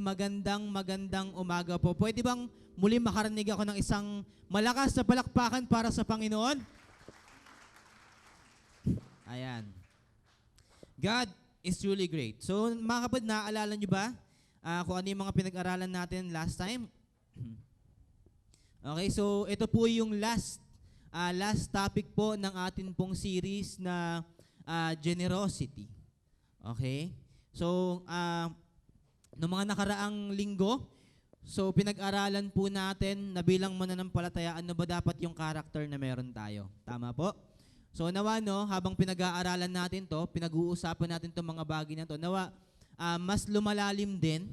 magandang umaga po. Pwede bang muli makarinig ako ng isang malakas na palakpakan para sa Panginoon? Ayan. God is truly great. So mga kapatid, naaalala nyo ba kung ano yung mga pinag-aralan natin last time? Okay, so ito po yung last topic po ng atin pong series na generosity. Okay? So, noong mga nakaraang linggo, so pinag-aralan po natin na bilang mananampalataya, ano ba dapat yung character na meron tayo. Tama po? So nawa, no, habang pinag-aaralan natin to, pinag-uusapan natin itong mga bagay na to, nawa, mas lumalalim din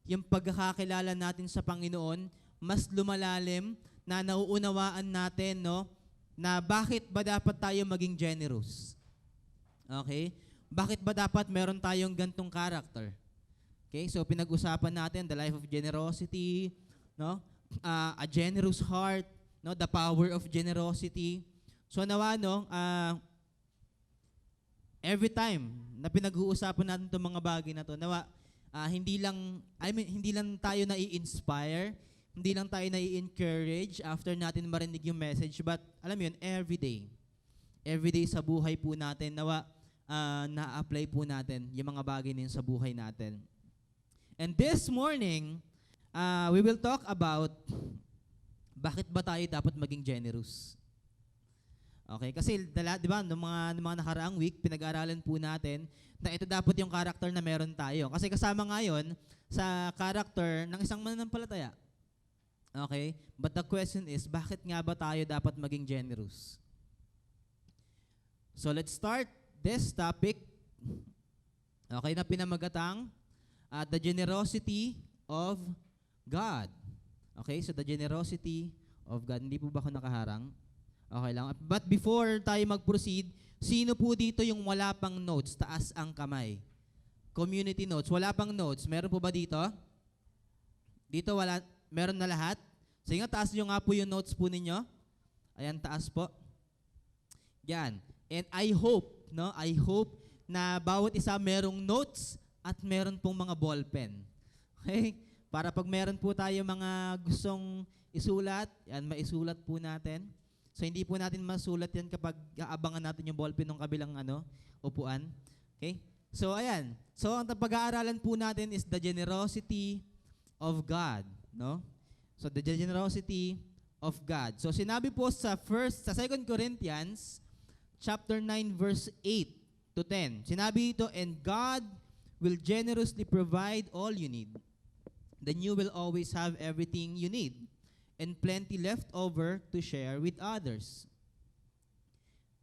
yung pagkakakilala natin sa Panginoon, mas lumalalim na nauunawaan natin, no, na bakit ba dapat tayo maging generous. Okay? Bakit ba dapat meron tayong gantong character? Okay, so pinag-usapan natin the life of generosity, no? A generous heart, no? The power of generosity. So nawa, no, every time na pinag-uusapan natin itong mga bagay na to, nawa, hindi lang tayo na-i-inspire, hindi lang tayo na-i-encourage after natin marinig yung message, but alam mo yun, every day sa buhay po natin, nawa, na-apply po natin yung mga bagay na yun sa buhay natin. And this morning, we will talk about bakit ba tayo dapat maging generous. Okay, kasi di ba, noong mga nakaraang week, pinag-aralan po natin na ito dapat yung character na meron tayo. Kasi kasama ngayon sa character ng isang mananampalataya. Okay? But the question is, bakit nga ba tayo dapat maging generous? So let's start this topic. Okay, na pinamagatang the generosity of God. Okay, so the generosity of God. Hindi po ba ako nakaharang? Okay lang. But before tayo mag-proceed, sino po dito yung wala pang notes? Taas ang kamay. Community notes. Wala pang notes. Meron po ba dito? Dito wala. Meron na lahat? Sige nga, taas nyo nga po yung notes po ninyo. Ayan, taas po. Yan. And I hope na bawat isa merong notes at meron pong mga ballpen. Okay? Para pag meron po tayo mga gustong isulat, yan, maisulat po natin. So hindi po natin masulat yan kapag aabangan natin yung ballpen ng kabilang upuan. Okay? So ayan. So ang pag-aaralan po natin is the generosity of God, no? So the generosity of God. So sinabi po sa 2 Corinthians chapter 9 verse 8 to 10. Sinabi ito, and God will generously provide all you need. Then you will always have everything you need and plenty left over to share with others.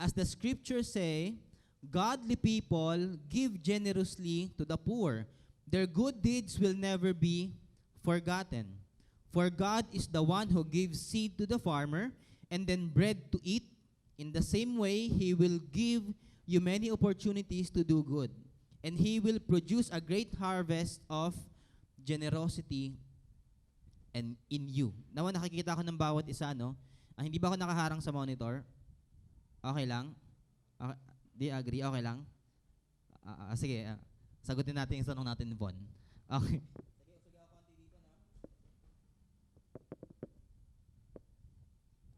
As the scriptures say, godly people give generously to the poor. Their good deeds will never be forgotten. For God is the one who gives seed to the farmer and then bread to eat. In the same way, He will give you many opportunities to do good. And He will produce a great harvest of generosity and in you. Nawa, nakikita ko ng bawat isa, no? Hindi ba ako nakaharang sa monitor? Okay lang? Okay. Di agree? Okay lang? Sige, sagutin natin yung tanong natin, Von. Okay. Sige ako konti dito, no?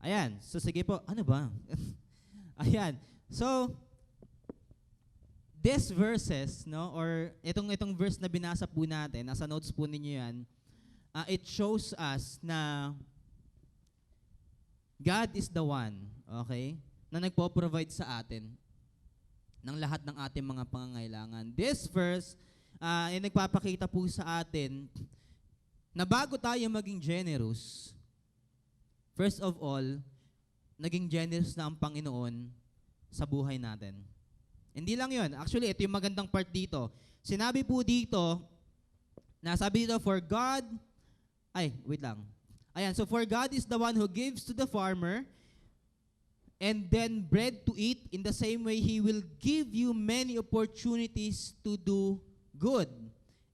Ayan. So, sige po. Ano ba? Ayan. So, these verses, no? Or itong verse na binasa po natin, nasa notes po ninyo yan, it shows us na God is the one, okay, na nagpo-provide sa atin ng lahat ng ating mga pangangailangan. This verse ay nagpapakita po sa atin na bago tayo maging generous, first of all, naging generous na ang Panginoon sa buhay natin. Hindi lang yun. Actually, ito yung magandang part dito. Sinabi po dito, nasabi dito, for God, wait lang. Ayan, so for God is the one who gives to the farmer and then bread to eat. In the same way, He will give you many opportunities to do good.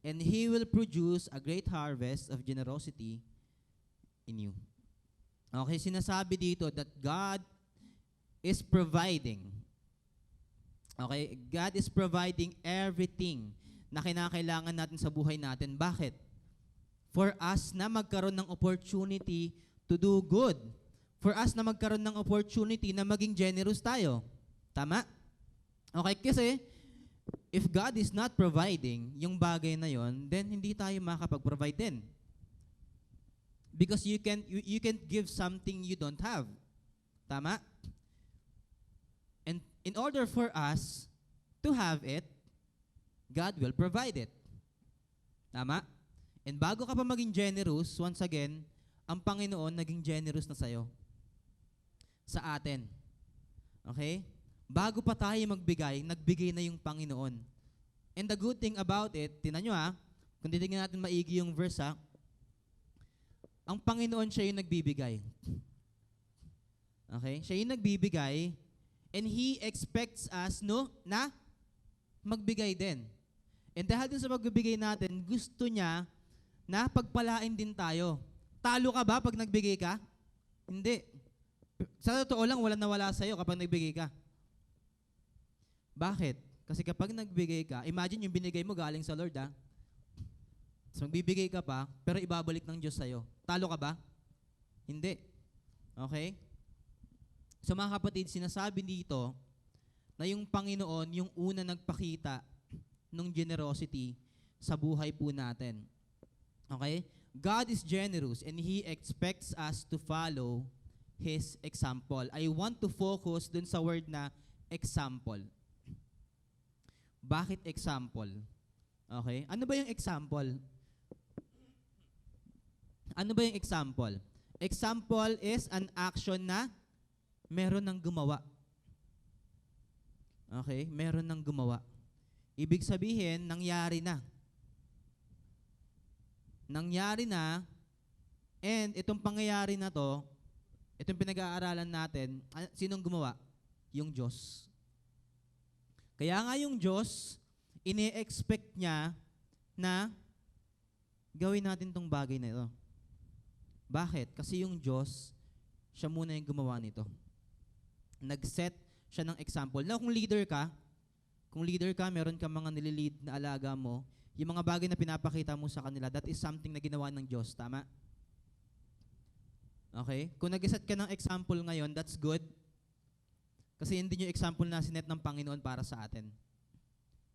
And He will produce a great harvest of generosity in you. Okay, sinasabi dito that God is providing. Okay, God is providing everything na kinakailangan natin sa buhay natin. Bakit? for us na magkaroon ng opportunity to do good. For us na magkaroon ng opportunity na maging generous tayo. Tama? Okay, kasi if God is not providing yung bagay na yon, then hindi tayo makakapag-provide din. Because you can't give something you don't have. Tama? And in order for us to have it, God will provide it. Tama? And bago ka pa maging generous, once again, ang Panginoon naging generous na sa'yo. Sa atin. Okay? Bago pa tayo magbigay, nagbigay na yung Panginoon. And the good thing about it, tinan nyo kung titignan natin maigi yung verse ang Panginoon siya yung nagbibigay. Okay? Siya yung nagbibigay, and He expects us, na magbigay din. And dahil din sa magbibigay natin, gusto niya na pagpalain din tayo. Talo ka ba pag nagbigay ka? Hindi. Sa totoo lang, wala na wala sa'yo kapag nagbigay ka. Bakit? Kasi kapag nagbigay ka, imagine yung binigay mo galing sa Lord, So magbibigay ka pa, pero ibabalik ng Diyos sa'yo. Talo ka ba? Hindi. Okay? So mga kapatid, sinasabi dito na yung Panginoon, yung una nagpakita ng generosity sa buhay po natin. Okay? God is generous and He expects us to follow His example. I want to focus dun sa word na example. Bakit example? Okay? Ano ba yung example? Ano ba yung example? Example is an action na meron ng gumawa. Okay? Meron ng gumawa. Ibig sabihin, nangyari na. Nangyari na, and itong pangyayari na to, itong pinag-aaralan natin, sinong gumawa? Yung Diyos. Kaya nga yung Diyos, ini-expect niya na gawin natin tong bagay na ito. Bakit? Kasi yung Diyos, siya muna yung gumawa nito. Nag-set siya ng example. Now, kung leader ka, meron ka mga nililid na alaga mo, yung mga bagay na pinapakita mo sa kanila, that is something na ginawa ng Diyos. Tama? Okay? Kung nag-set ka ng example ngayon, that's good. Kasi yun din yung example na sinet ng Panginoon para sa atin.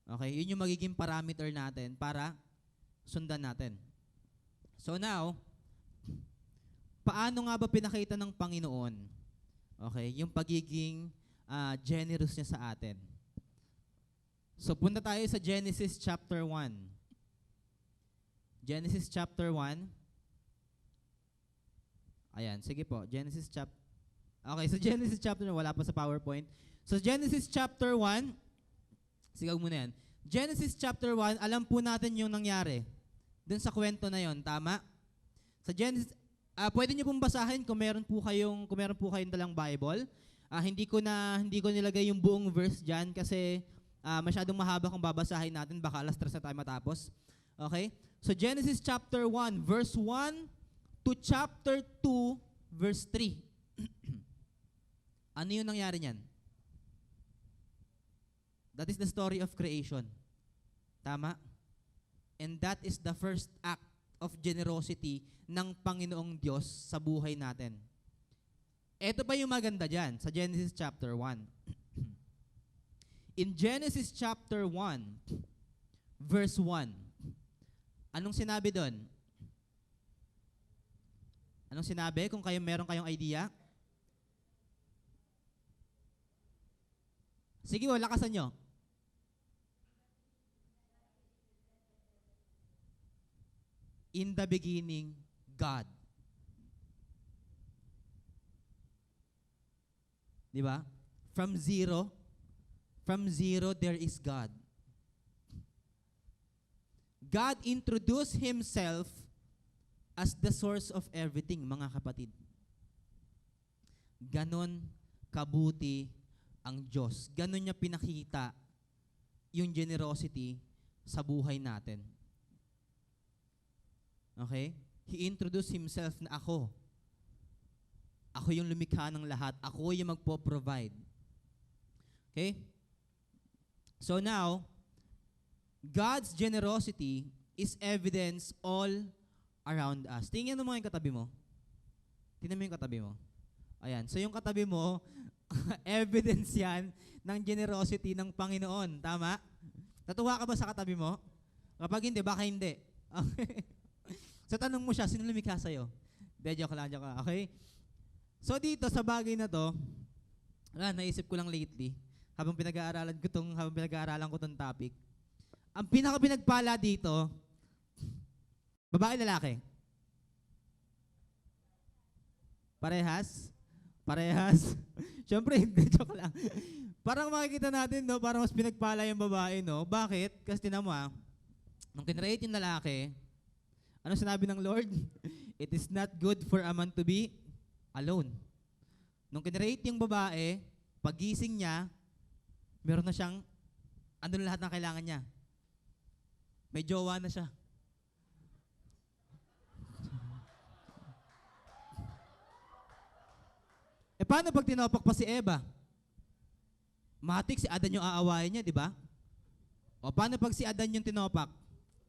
Okay? Yun yung magiging parameter natin para sundan natin. So now, paano nga ba pinakita ng Panginoon? Okay? Yung pagiging generous niya sa atin. So punta tayo sa Genesis chapter 1. Genesis chapter 1. Ayan, sige po. Okay, so Genesis chapter 1, wala pa sa PowerPoint. So Genesis chapter 1, sigaw muna yan. Genesis chapter 1, alam po natin yung nangyari. Dun sa kwento na yon, tama? Sa Genesis, pwede niyo pong basahin kung meron po kayong dalang Bible. Hindi ko nilagay yung buong verse diyan kasi masyadong mahaba kung babasahin natin, baka alas 3 na tayo matapos. Okay? So Genesis chapter 1 verse 1 to chapter 2 verse 3. Ano yung nangyari niyan? That is the story of creation. Tama? And that is the first act of generosity ng Panginoong Diyos sa buhay natin. Ito pa yung maganda dyan sa Genesis chapter 1. In Genesis chapter 1, verse 1, anong sinabi doon? Anong sinabi? Kung meron kayong idea? Sige, lakasan nyo. In the beginning, God. Di ba? From zero, there is God. God introduced Himself as the source of everything, mga kapatid. Ganon kabuti ang Diyos. Ganon niya pinakita yung generosity sa buhay natin. Okay? He introduced Himself na ako. Ako yung lumikha ng lahat. Ako yung magpo-provide. Okay? So now, God's generosity is evidence all around us. Tingnan mo yung katabi mo. Tingnan mo yung katabi mo. Ayan. So yung katabi mo, evidence yan ng generosity ng Panginoon. Tama? Natuwa ka ba sa katabi mo? Kapag hindi, baka hindi. Okay. So tanong mo siya, sino lumikha sa'yo? Joke lang. Okay? So dito, sa bagay na to, naisip ko lang lately, habang pinag-aaralan ko tong topic, ang pinaka-pinagpala dito, babae, lalaki? Parehas? Siyempre, hindi, joke lang. Parang makikita natin, no, parang mas pinagpala yung babae, no? Bakit? Kasi tinan mo, nung kinreate yung lalaki, ano sinabi ng Lord? It is not good for a man to be alone. Nung kinreate yung babae, pagising niya, meron na siyang, andun lahat ng kailangan niya. May jowa na siya. Paano pag tinopak pa si Eva? Matik si Adan yung aawayin niya, di ba? O paano pag si Adan yung tinopak?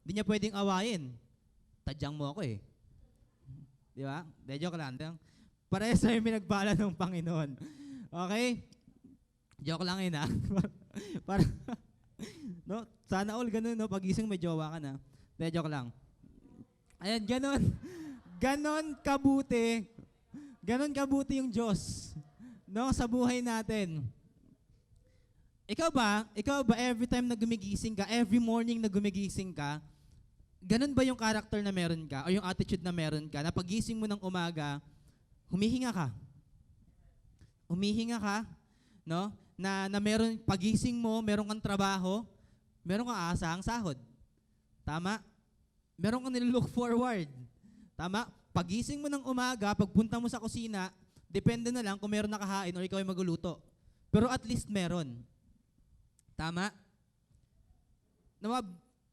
Hindi niya pwedeng awayin. Tadyang mo ako eh. Di ba? Joke lang. Parehas na yung pinagpala ng Panginoon. Okay? Joke lang yun, ha? No? Sana all ganun, no? Pagising may jowa ka na. Joke lang. Ayan, ganun. Ganon kabuti yung Diyos, no, sa buhay natin. Ikaw ba every time na gumigising ka, every morning na gumigising ka, ganon ba yung character na meron ka o yung attitude na meron ka na pagising mo ng umaga, humihinga ka, no? Na meron pagising mo, meron kang trabaho, meron kang aasahang sahod. Tama? Meron kang nilook forward. Tama? Pagising mo ng umaga, pagpunta mo sa kusina, depende na lang kung meron nakahain o ikaw ay magluluto. Pero at least meron. Tama? Nawa,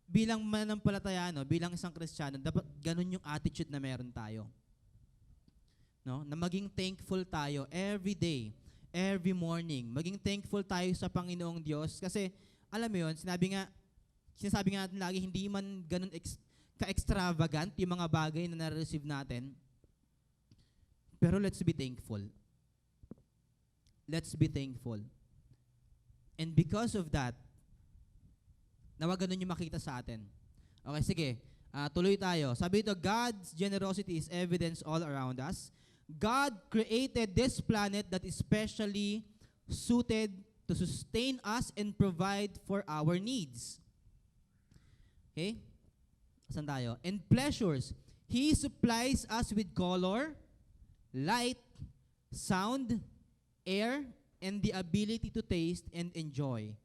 bilang mananampalataya, no, bilang isang Kristiyano, dapat ganun yung attitude na meron tayo. No? Na maging thankful tayo every day, every morning. Maging thankful tayo sa Panginoong Diyos. Kasi, alam mo yun, sinasabi nga natin lagi, hindi man ganun ka-extravagant yung mga bagay na na-receive natin. Pero let's be thankful. Let's be thankful. And because of that, nawa ganun yung makita sa atin. Okay, sige. Tuloy tayo. Sabi ito, God's generosity is evidence all around us. God created this planet that is specially suited to sustain us and provide for our needs. Okay? Saan tayo? And pleasures. He supplies us with color, light, sound, air, and the ability to taste and enjoy.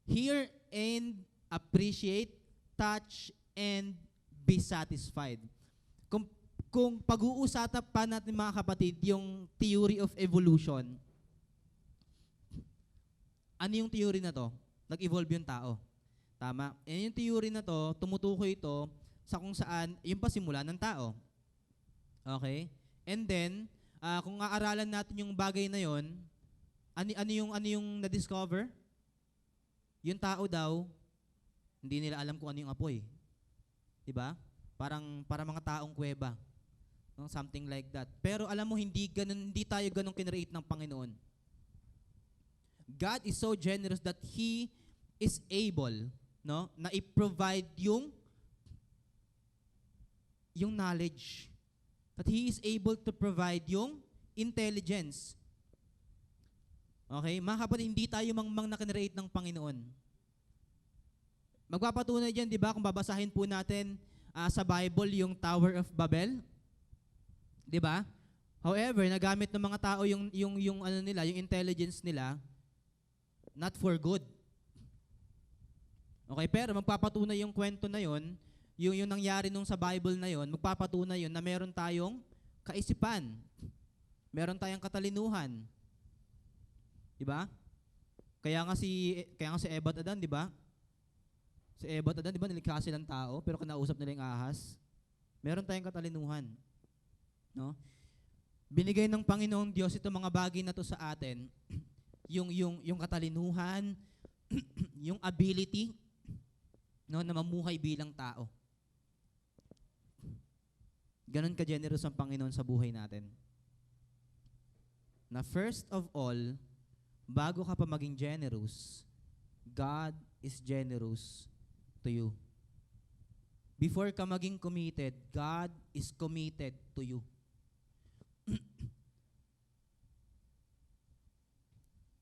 Hear and appreciate, touch, and be satisfied. Kung pag-uusapan pa natin mga kapatid, yung theory of evolution, ano yung theory na to? Nag-evolve yung tao. Tama? And yung theory na to, tumutukoy ito sa kung saan yung pasimula ng tao. Okay? And then, kung aaralan natin yung bagay na yon, ano yung na-discover? Yung tao daw, hindi nila alam kung ano yung apoy. Diba? Para mga taong kuweba. No? Something like that. Pero alam mo, hindi tayo ganun kinreate ng Panginoon. God is so generous that He is able, no, na i-provide yung knowledge. That He is able to provide yung intelligence. Okay? Mga kapatid, hindi tayo mangmang na kinreate ng Panginoon. Magpapatunay dyan, di ba, kung babasahin po natin sa Bible yung Tower of Babel. Di ba? However, nagamit ng mga tao yung ano nila, yung intelligence nila, not for good. Okay, pero magpapatunay yung kwento na yon, yung nangyari nung sa Bible na yon, magpapatunay yun na meron tayong kaisipan. Meron tayong katalinuhan. Di ba? Kaya nga si Eva at Adan, di ba? Si Eva at Adan, di ba, nilikha silang tao, pero kinausap nila yung ahas. Meron tayong katalinuhan. No? Binigay ng Panginoong Diyos itong mga bagay na to sa atin, yung katalinuhan, yung ability, no, na mamuhay bilang tao. Ganon ka-generous ang Panginoon sa buhay natin. Na first of all, bago ka pa maging generous, God is generous to you. Before ka maging committed, God is committed to you.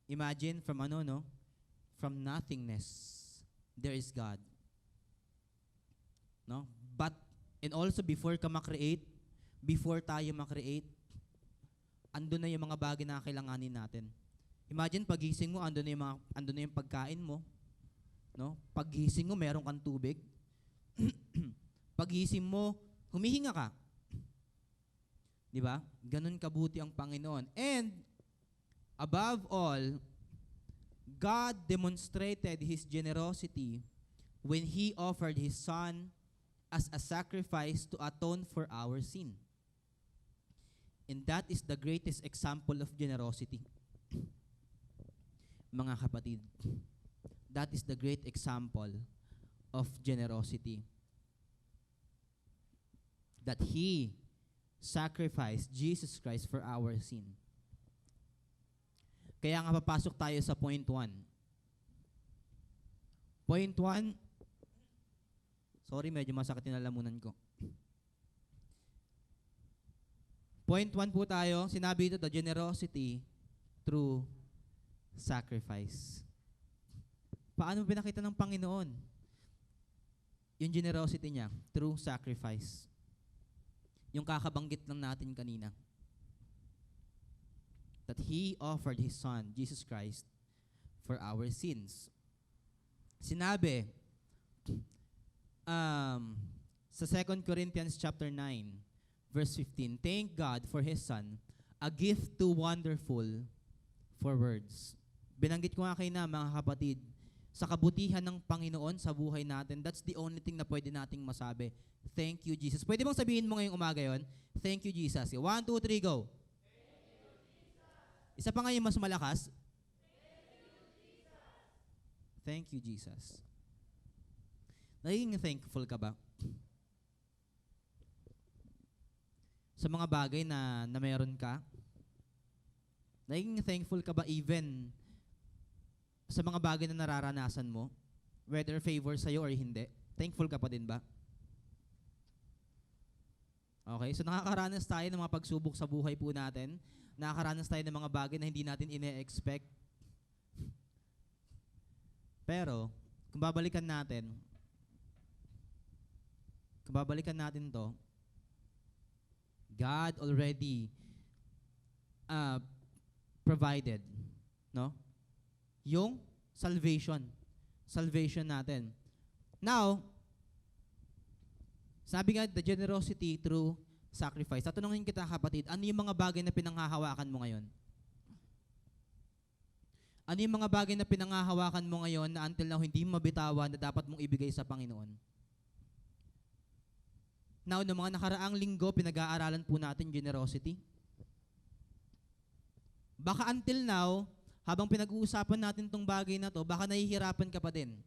Imagine from from nothingness, there is God. No? But, and also before ka ma-create, before tayo ma-create, andun na yung mga bagay na kailanganin natin. Imagine pagising mo, andun na yung pagkain mo, no? Pagising mo, meron kang tubig. Pagising mo, humihinga ka. 'Di ba? Ganun kabuti ang Panginoon. And above all, God demonstrated His generosity when He offered His Son as a sacrifice to atone for our sin. And that is the greatest example of generosity. Mga kapatid, that is the great example of generosity. That He sacrificed Jesus Christ for our sin. Kaya nga papasok tayo sa point 1. Point 1, sorry, medyo masakit yung lalamunan ko. Point 1 po tayo, sinabi ito, the generosity through sacrifice. Paano pinakita ng Panginoon yung generosity niya? Through sacrifice. Yung kakabanggit lang natin kanina. That He offered His Son, Jesus Christ, for our sins. Sinabi, sa 2 Corinthians chapter 9, verse 15, thank God for His Son, a gift too wonderful for words. Binanggit ko nga kayo na, mga kapatid, sa kabutihan ng Panginoon sa buhay natin, that's the only thing na pwede nating masabi. Thank you, Jesus. Pwede bang sabihin mo ngayong umaga yon? Thank you, Jesus. 1, 2, 3, go. Isa pa nga yung mas malakas. Thank you, Jesus. Naging thankful ka ba? Sa mga bagay na meron ka? Naging thankful ka ba even sa mga bagay na nararanasan mo? Whether favor sa'yo or hindi? Thankful ka pa din ba? Okay, so nakakaranas tayo ng mga pagsubok sa buhay po natin. Nakakaranas tayo ng mga bagay na hindi natin ine-expect. Pero, kung babalikan natin to, God already provided, no? Yung salvation natin. Now, sabi nga, the generosity through sacrifice. Tatanungin kita, kapatid, ano yung mga bagay na pinanghahawakan mo ngayon? Ano yung mga bagay na pinanghahawakan mo ngayon na until now hindi mo mabitawan na dapat mong ibigay sa Panginoon? Now, noong mga nakaraang linggo, pinag-aaralan po natin generosity. Baka until now, habang pinag-uusapan natin tong bagay na to, baka nahihirapan ka pa din.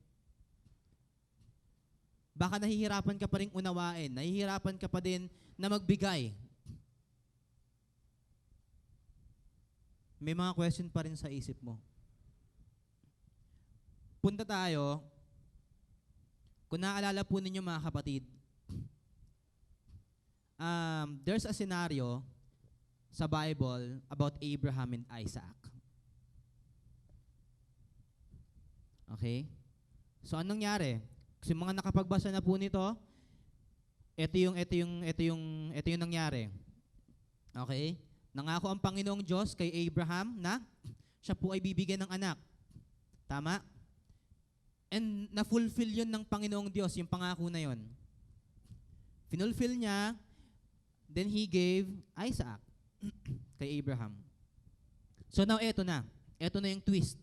Baka nahihirapan ka pa rin unawain, nahihirapan ka pa din na magbigay. May mga question pa rin sa isip mo. Punta tayo, kung naalala po ninyo mga kapatid, there's a scenario sa Bible about Abraham and Isaac. Okay? So anong nangyari? Kasi mga nakapagbasa na po nito, ito yung nangyari. Okay? Nangako ang Panginoong Diyos kay Abraham na siya po ay bibigyan ng anak. Tama? And na-fulfill yun ng Panginoong Diyos, yung pangako na yun. Finulfill niya, then He gave Isaac kay Abraham. So now, eto na. Eto na yung twist.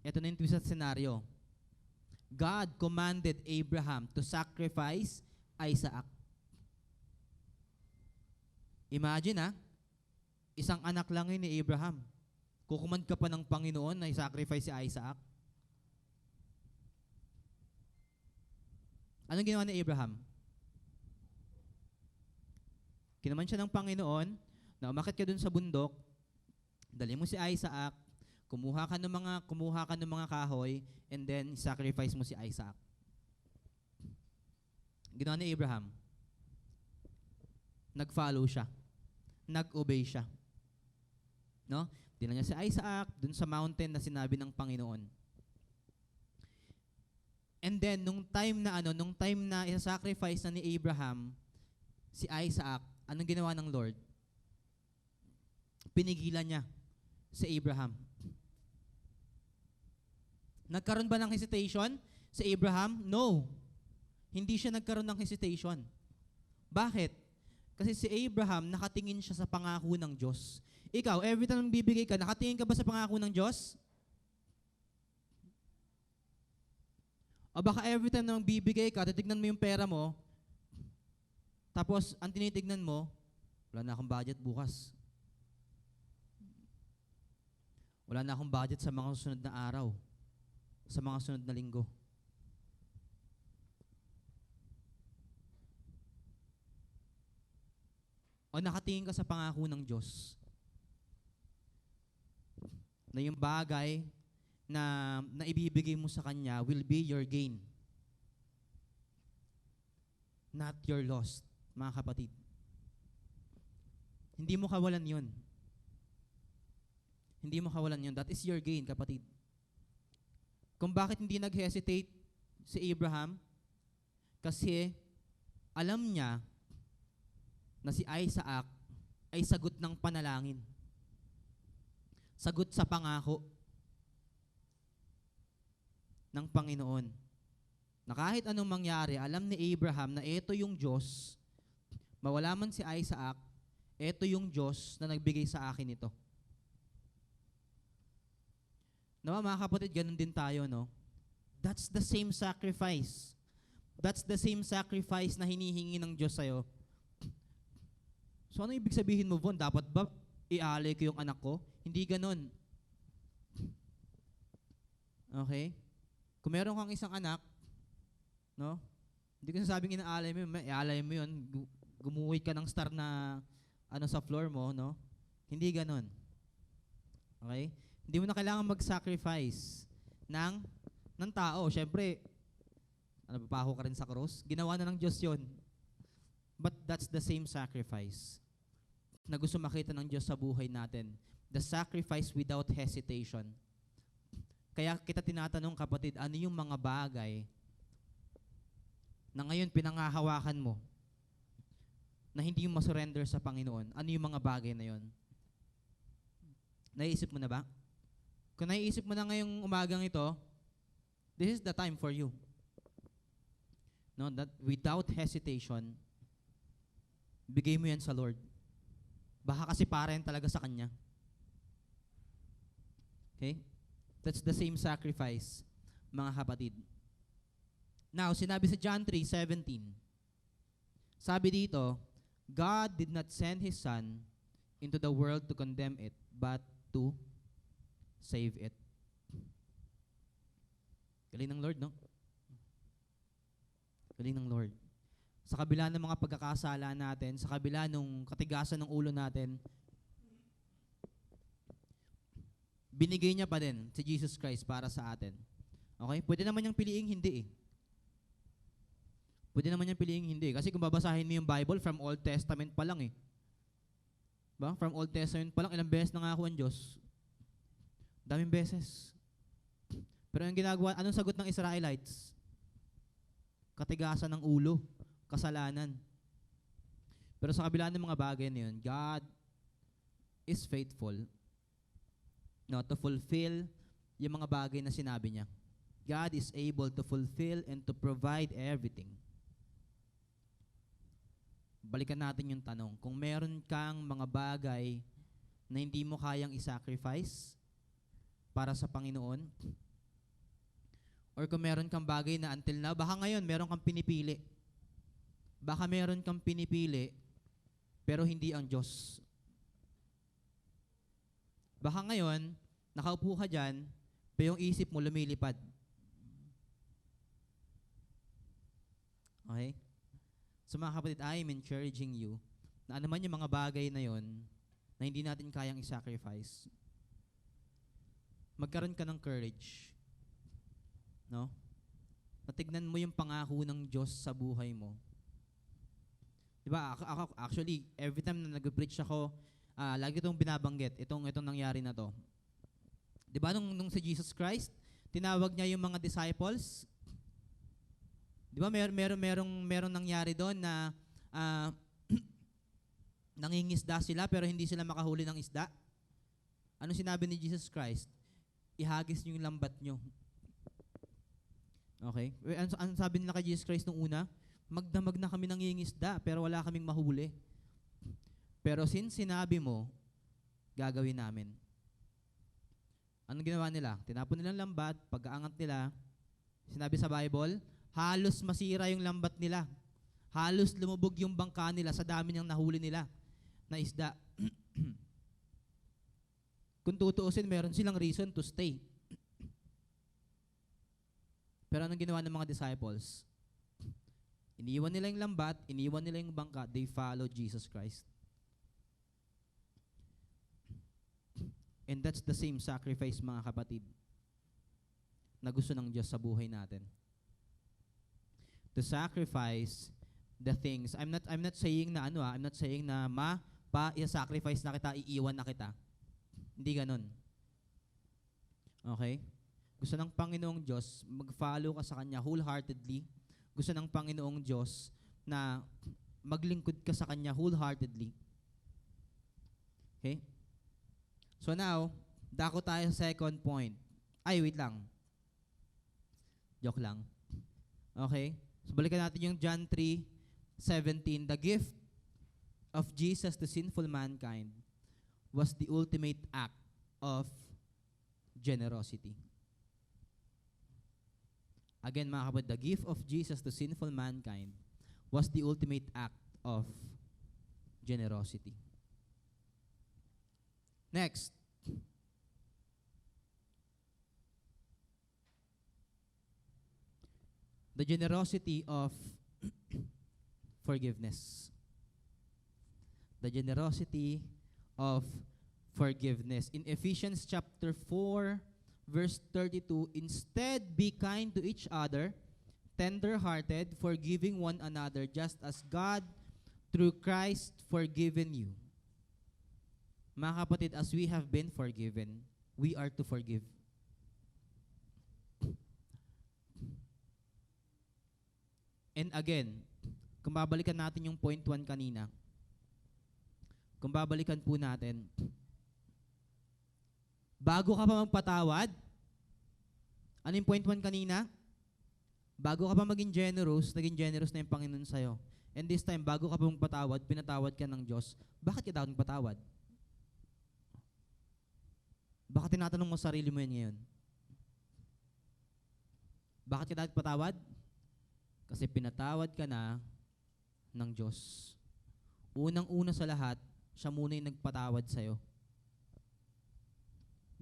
Eto na yung twist at scenario. God commanded Abraham to sacrifice Isaac. Imagine isang anak lang yun ni Abraham. Kukumand ka pa ng Panginoon na i-sacrifice si Isaac. Anong ginawa ni Abraham? Kinaman siya ng Panginoon na umakyat ka dun sa bundok, dali mo si Isaac, kumuha ka ng mga kahoy, and then sacrifice mo si Isaac. Ginawa ni Abraham. Nag-follow siya. Nag-obey siya. No? Dinala niya si Isaac dun sa mountain na sinabi ng Panginoon. And then nung time na isa-sacrifice na ni Abraham si Isaac, anong ginawa ng Lord? Pinigilan niya si Abraham. Nagkaroon ba ng hesitation si Abraham? No. Hindi siya nagkaroon ng hesitation. Bakit? Kasi si Abraham, nakatingin siya sa pangako ng Diyos. Ikaw, every time bibigay ka, nakatingin ka ba sa pangako ng Diyos? O baka every time na bibigay ka, titignan mo yung pera mo, tapos ang tinitignan mo, wala na akong budget bukas. Wala na akong budget sa mga susunod na araw, sa mga sunod na linggo. O nakatingin ka sa pangako ng Diyos na yung bagay na ibibigay mo sa Kanya will be your gain, not your loss, mga kapatid. Hindi mo kawalan yun. Hindi mo kawalan yun. That is your gain, kapatid. Kung bakit hindi nag-hesitate si Abraham, kasi alam niya na si Isaac ay sagot ng panalangin. Sagot sa pangako ng Panginoon. Na kahit anong mangyari, alam ni Abraham na ito yung Diyos, mawala man si Isaac, ito yung Diyos na nagbigay sa akin ito. Nawa mga kapatid, ganun din tayo, no? That's the same sacrifice. That's the same sacrifice na hinihingi ng Diyos sa'yo. So ano ibig sabihin mo, Von? Dapat ba ialay ko yung anak ko? Hindi ganun. Okay? Kung meron kang isang anak, no? Hindi ko nasabing inaalay mo, ialay mo yun, gumuhit ka ng star na sa floor mo, no? Hindi ganun. Okay? Hindi mo na kailangan mag-sacrifice ng tao. Siyempre, papaho ka rin sa cross? Ginawa na ng Diyos yun. But that's the same sacrifice na gusto makita ng Diyos sa buhay natin. The sacrifice without hesitation. Kaya kita tinatanong, kapatid, ano yung mga bagay na ngayon pinangahawakan mo na hindi mo masurrender sa Panginoon? Ano yung mga bagay na yon? Naiisip mo na ba? Kung naiisip mo na ngayong umagang ito, this is the time for you. No, that without hesitation, bigay mo yan sa Lord. Baka kasi para yan talaga sa Kanya. Okay? That's the same sacrifice, mga kapatid. Now, sinabi sa John 3:17, sabi dito, God did not send His Son into the world to condemn it, but to save it. Galing ng Lord, no? Galing ng Lord. Sa kabila ng mga pagkakasala natin, sa kabila ng katigasan ng ulo natin, binigay niya pa din si Jesus Christ para sa atin. Okay? Pwede naman niyang piliing hindi eh. Pwede naman niyang piliing hindi. Kasi kung babasahin mo yung Bible, from Old Testament pa lang eh. Ba? From Old Testament pa lang, ilang beses nangako ang Diyos? Daming beses. Pero yung ginagawa, anong sagot ng Israelites? Katigasan ng ulo. Kasalanan. Pero sa kabila ng mga bagay na yun, God is faithful, no, to fulfill yung mga bagay na sinabi niya. God is able to fulfill and to provide everything. Balikan natin yung tanong. Kung meron kang mga bagay na hindi mo kayang i-sacrifice para sa Panginoon, or kung meron kang bagay na until now, baka ngayon meron kang pinipili. Baka meron kang pinipili, pero hindi ang Diyos. Baka ngayon, nakaupo ka dyan, pero yung isip mo lumilipad. Okay? So mga kapatid, I am encouraging you na ano man yung mga bagay na yon na hindi natin kayang i-sacrifice, magkaroon ka ng courage. No? Natignan mo yung pangako ng Diyos sa buhay mo. Diba? Ako actually, every time na nag-preach ako, lagi itong binabanggit, itong nangyari na to. Diba nung si Jesus Christ, tinawag niya yung mga disciples. Diba merong nangyari doon na nangingisda sila pero hindi sila makahuli ng isda. Ano sinabi ni Jesus Christ? Ihagis niyo yung lambat niyo. Okay? Ano sabi nila kay Jesus Christ nung una? Magdamag na kami nangingisda pero wala kaming mahuli. Pero since sinabi mo, gagawin namin. Anong ginawa nila? Tinapon nilang lambat, pag-aangat nila, sinabi sa Bible, halos masira yung lambat nila. Halos lumubog yung bangka nila sa dami ng nahuli nila na isda. Kung tutuusin, meron silang reason to stay. Pero anong ginawa ng mga disciples? Iniwan nila yung lambat, iniwan nila yung bangka, they followed Jesus Christ. And that's the same sacrifice, mga kapatid, na gusto ng Diyos sa buhay natin. To sacrifice the things. I'm not saying na I'm not saying na i-sacrifice na kita, iiwan na kita. Hindi ganun. Okay? Gusto ng Panginoong Diyos, mag-follow ka sa Kanya wholeheartedly. Gusto ng Panginoong Diyos na maglingkod ka sa Kanya wholeheartedly. Okay? So now, dako tayo sa second point. Ay, wait lang. Joke lang. Okay? So balikan natin yung John 3:17. The gift of Jesus to sinful mankind was the ultimate act of generosity. Again, mga kapatid, the gift of Jesus to sinful mankind was the ultimate act of generosity. Next. The generosity of forgiveness. The generosity of forgiveness. In Ephesians chapter 4, verse 32, instead be kind to each other, tender-hearted, forgiving one another, just as God, through Christ, forgiven you. Mga kapatid, as we have been forgiven, we are to forgive. And again, kung babalikan natin yung point 1 kanina, kung babalikan po natin, bago ka pa magpatawad, ano yung point 1 kanina? Bago ka pa maging generous, naging generous na yung Panginoon sa'yo. And this time, bago ka pa magpatawad, pinatawad ka ng Diyos, bakit ka dapat magpatawad? Baka tinatanong mo sarili mo yan ngayon. Bakit ka dapat patawad? Kasi pinatawad ka na ng Diyos. Unang-una sa lahat, siya muna yung nagpatawad sa'yo.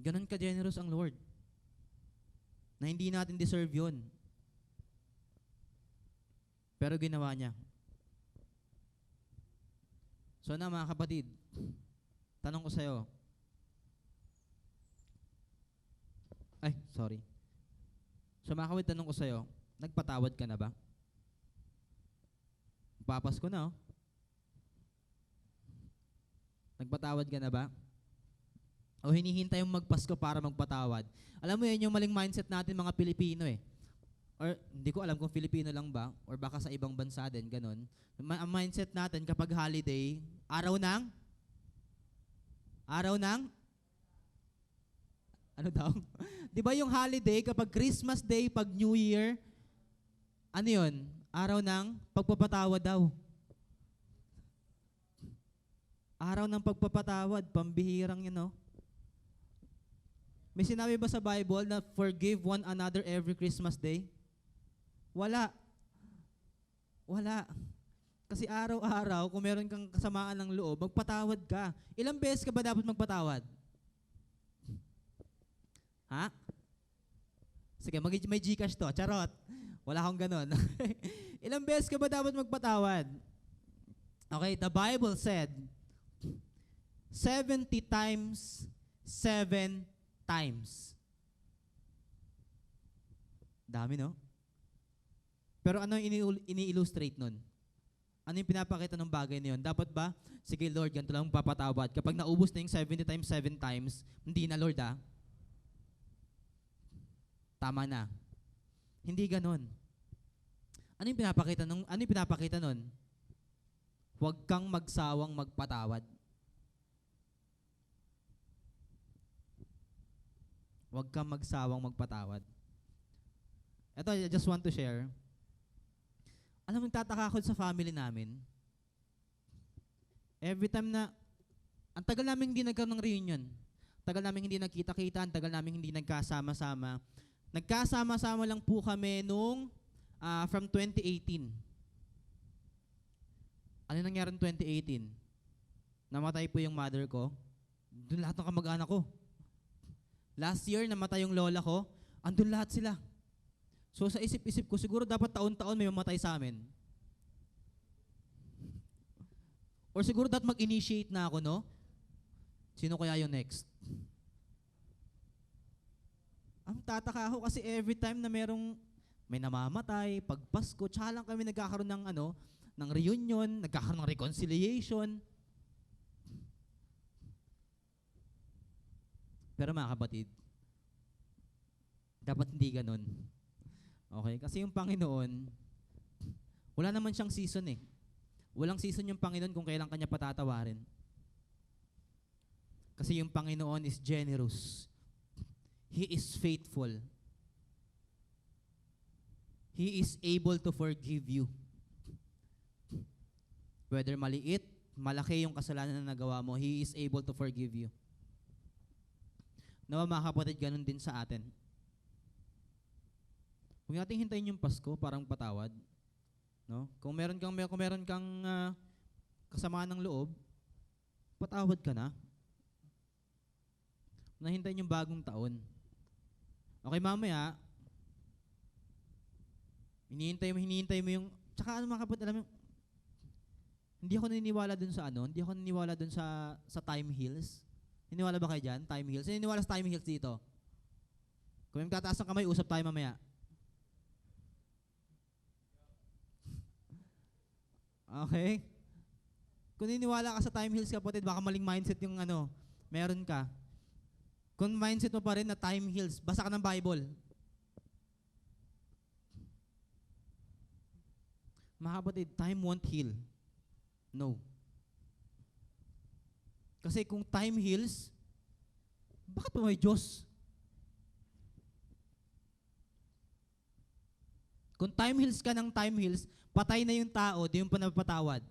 Ganon ka-generous ang Lord. Na hindi natin deserve yun. Pero ginawa niya. So na mga kapatid, tanong ko sa'yo. So mga kapatid, tanong ko sa'yo, nagpatawad ka na ba? Papasko na, oh. Nagpatawad ka na ba? O hinihintay yung magpasko para magpatawad? Alam mo yun yung maling mindset natin mga Pilipino eh. Or hindi ko alam kung Filipino lang ba or baka sa ibang bansa din, ganun. Ang mindset natin kapag holiday, araw ng ano daw? Di ba yung holiday kapag Christmas Day, pag New Year, ano yun? Araw ng pagpapatawad daw. Araw ng pagpapatawad, pambihirang yun, no? May sinabi ba sa Bible na forgive one another every Christmas Day? Wala. Kasi araw-araw, kung meron kang kasamaan ng loob, magpatawad ka. Ilang beses ka ba dapat magpatawad? Ha? Sige, may Gcash to. Charot. Wala akong ganun. Ilang beses ka ba dapat magpatawad? Okay, the Bible said, 70 times, 7 times. Dami, no? Pero ano yung ini-illustrate nun? Ano yung pinapakita ng bagay na yun? Dapat ba, sige Lord, ganito lang papatawad. Kapag naubos na yung 70 times, 7 times, hindi na Lord tama na. Hindi ganon. Ano yung pinapakita nun? Huwag kang magsawang magpatawad. Huwag kang magsawang magpatawad. Ito, I just want to share. Alam mo, tataka ako sa family namin. Every time na, ang tagal namin hindi nagkaroon ng reunion. Tagal namin hindi nagkita-kita, ang tagal namin hindi nagkasama-sama. Nagkasama-sama lang po kami nung from 2018. Ano nangyari ng 2018? Namatay po yung mother ko. Doon lahat ng kamag-anak ko. Last year, namatay yung lola ko. Andun lahat sila. So sa isip-isip ko, siguro dapat taon-taon may mamatay sa amin. Or siguro dapat mag-initiate na ako, no? Sino kaya yung next? Ang tataka ako kasi every time na may namamatay, pag Pasko, tsaka lang kami nagkakaroon ng reunion, nagkakaroon ng reconciliation. Pero mga kapatid, dapat hindi ganun. Okay? Kasi yung Panginoon, wala naman siyang season eh. Walang season yung Panginoon kung kailan kanya patatawarin. Kasi yung Panginoon is generous. He is faithful. He is able to forgive you. Whether maliit, malaki yung kasalanan na nagawa mo, He is able to forgive you. Nawa mga kapatid, ganun din sa atin. Kung natin hintayin yung Pasko, parang patawad. No? Kung meron kang kasamaan ng loob, patawad ka na. Nahintayin yung bagong taon. Okay, mamaya, hinihintay mo yung, tsaka mga kapatid, alam mo, hindi ako naniniwala dun sa time heals. Naniniwala ba kayo dyan? Time heals. Naniniwala sa time heals dito? Kung yung tataas ng kamay, usap tayo mamaya. Okay? Kung naniniwala ka sa time heals, kapatid, baka maling mindset yung meron ka. Kung mindset mo pa rin na time heals, basa ka ng Bible. Mga kapatid, time won't heal. No. Kasi kung time heals, bakit pa may Diyos? Kung time heals ka ng time heals, patay na yung tao, di yung panapatawad.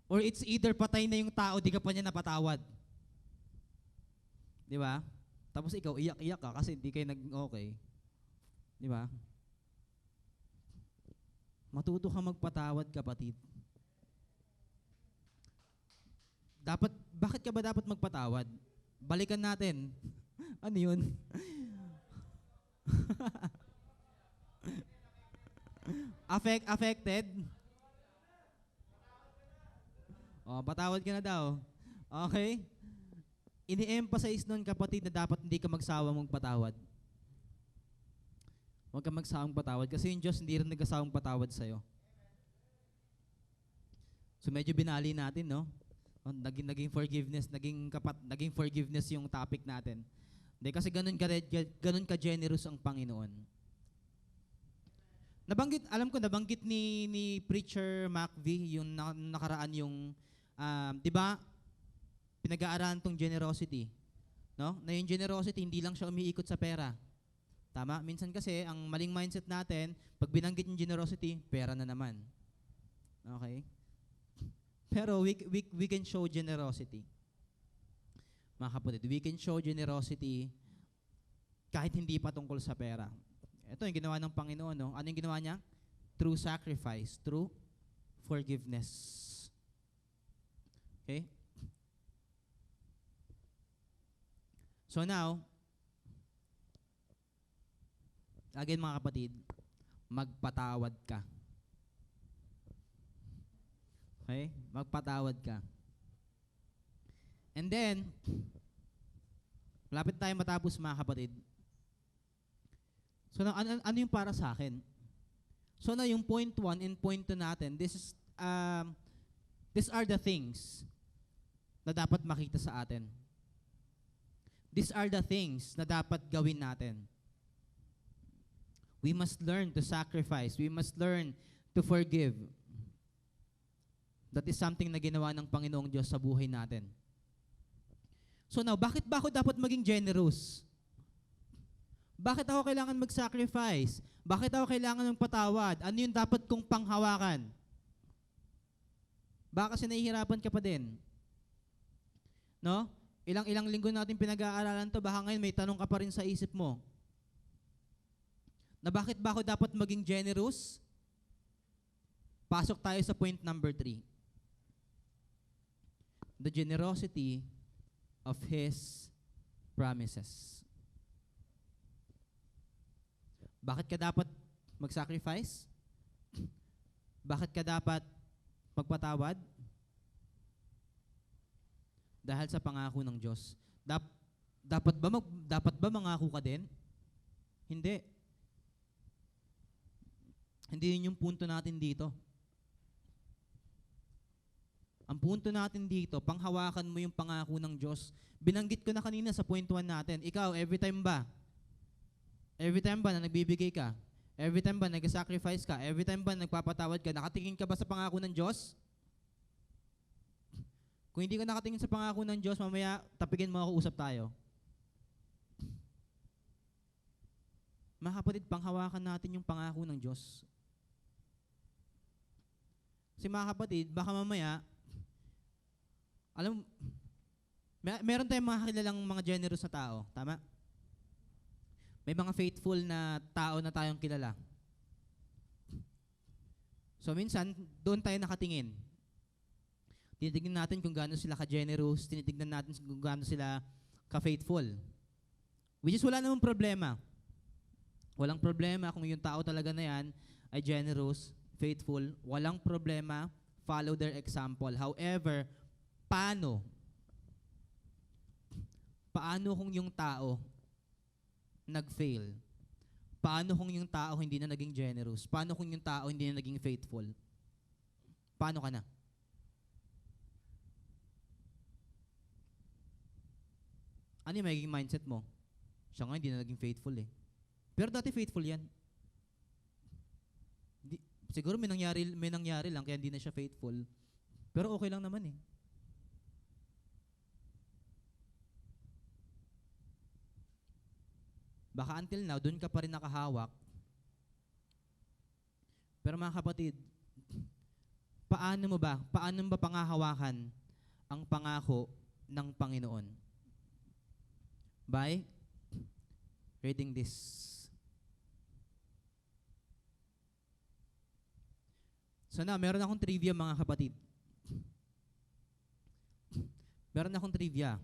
Or it's either patay na yung tao, di ka pa niya napatawad. Di ba? Tapos ikaw, iyak-iyak ka kasi hindi kayo nag-okay. Di ba? Matuto ka magpatawad, kapatid. Bakit ka ba dapat magpatawad? Balikan natin. Ano yun? Affected? Patawad ka na daw. Okay? Ini-emphasize nun, kapatid, na dapat hindi ka magsawang magpatawad. Huwag ka magsawang patawad kasi yung Diyos hindi rin nagkasawang patawad sa'yo. So medyo binali natin, no? Naging forgiveness, naging forgiveness yung topic natin. Hindi, kasi ganun ka-generous ang Panginoon. Nabanggit ni Preacher MacV yung nakaraan yung, di ba, pinag-aaralan tong generosity. No? Na yung generosity, hindi lang siya umiikot sa pera. Tama? Minsan kasi, ang maling mindset natin, pag binanggit yung generosity, pera na naman. Okay? Pero we can show generosity. Mga kapatid, we can show generosity kahit hindi pa tungkol sa pera. Ito yung ginawa ng Panginoon. No? Ano yung ginawa niya? Through sacrifice, through forgiveness. Okay? So now, again mga kapatid, magpatawad ka. Okay? Magpatawad ka. And then, malapit tayo matapos mga kapatid. So, ano yung para sa akin? So, na yung point 1 and point 2 natin, these are the things na dapat makita sa atin. These are the things na dapat gawin natin. We must learn to sacrifice. We must learn to forgive. That is something na ginawa ng Panginoong Diyos sa buhay natin. So now, bakit ba ako dapat maging generous? Bakit ako kailangan mag-sacrifice? Bakit ako kailangan magpatawad? Ano yung dapat kong panghawakan? Baka kasi nahihirapan ka pa din. No? Ilang linggo natin pinag-aaralan to, baka ngayon may tanong ka pa rin sa isip mo. Na bakit ba ako dapat maging generous? Pasok tayo sa point number 3. The generosity of His promises. Bakit ka dapat mag-sacrifice? Bakit ka dapat magpatawad? Dahil sa pangako ng Diyos. Dapat ba mangako ka din? Hindi. Hindi yun yung punto natin dito. Ang punto natin dito, panghawakan mo yung pangako ng Diyos. Binanggit ko na kanina sa point 1 natin. Ikaw, every time ba na nagbibigay ka? Every time ba nag-sacrifice ka? Every time ba nagpapatawad ka? Nakatingin ka ba sa pangako ng Diyos? Kung hindi ka nakatingin sa pangako ng Diyos, mamaya tapigin mo ako, usap tayo. Mga kapatid, panghawakan natin yung pangako ng Diyos. Kasi mga kapatid, baka mamaya, meron tayong mga kilalang mga generous na tao, tama? May mga faithful na tao na tayong kilala. So minsan, doon tayo nakatingin. Tinitignan natin kung gaano sila ka-generous, tinitignan natin kung gaano sila ka-faithful. Which is wala namang problema. Walang problema kung yung tao talaga na yan ay generous, faithful. Walang problema, follow their example. However, paano kung yung tao nag-fail? Paano kung yung tao hindi na naging generous? Paano kung yung tao hindi na naging faithful? Paano ka na? Ano yung magiging mindset mo? Siya nga hindi na naging faithful eh. Pero dati faithful yan. Siguro may nangyari lang kaya hindi na siya faithful. Pero okay lang naman eh. Baka until now, doon ka pa rin nakahawak. Pero mga kapatid, paano mo ba pangahawakan ang pangako ng Panginoon? By reading this. So na, meron akong trivia mga kapatid. Meron akong trivia.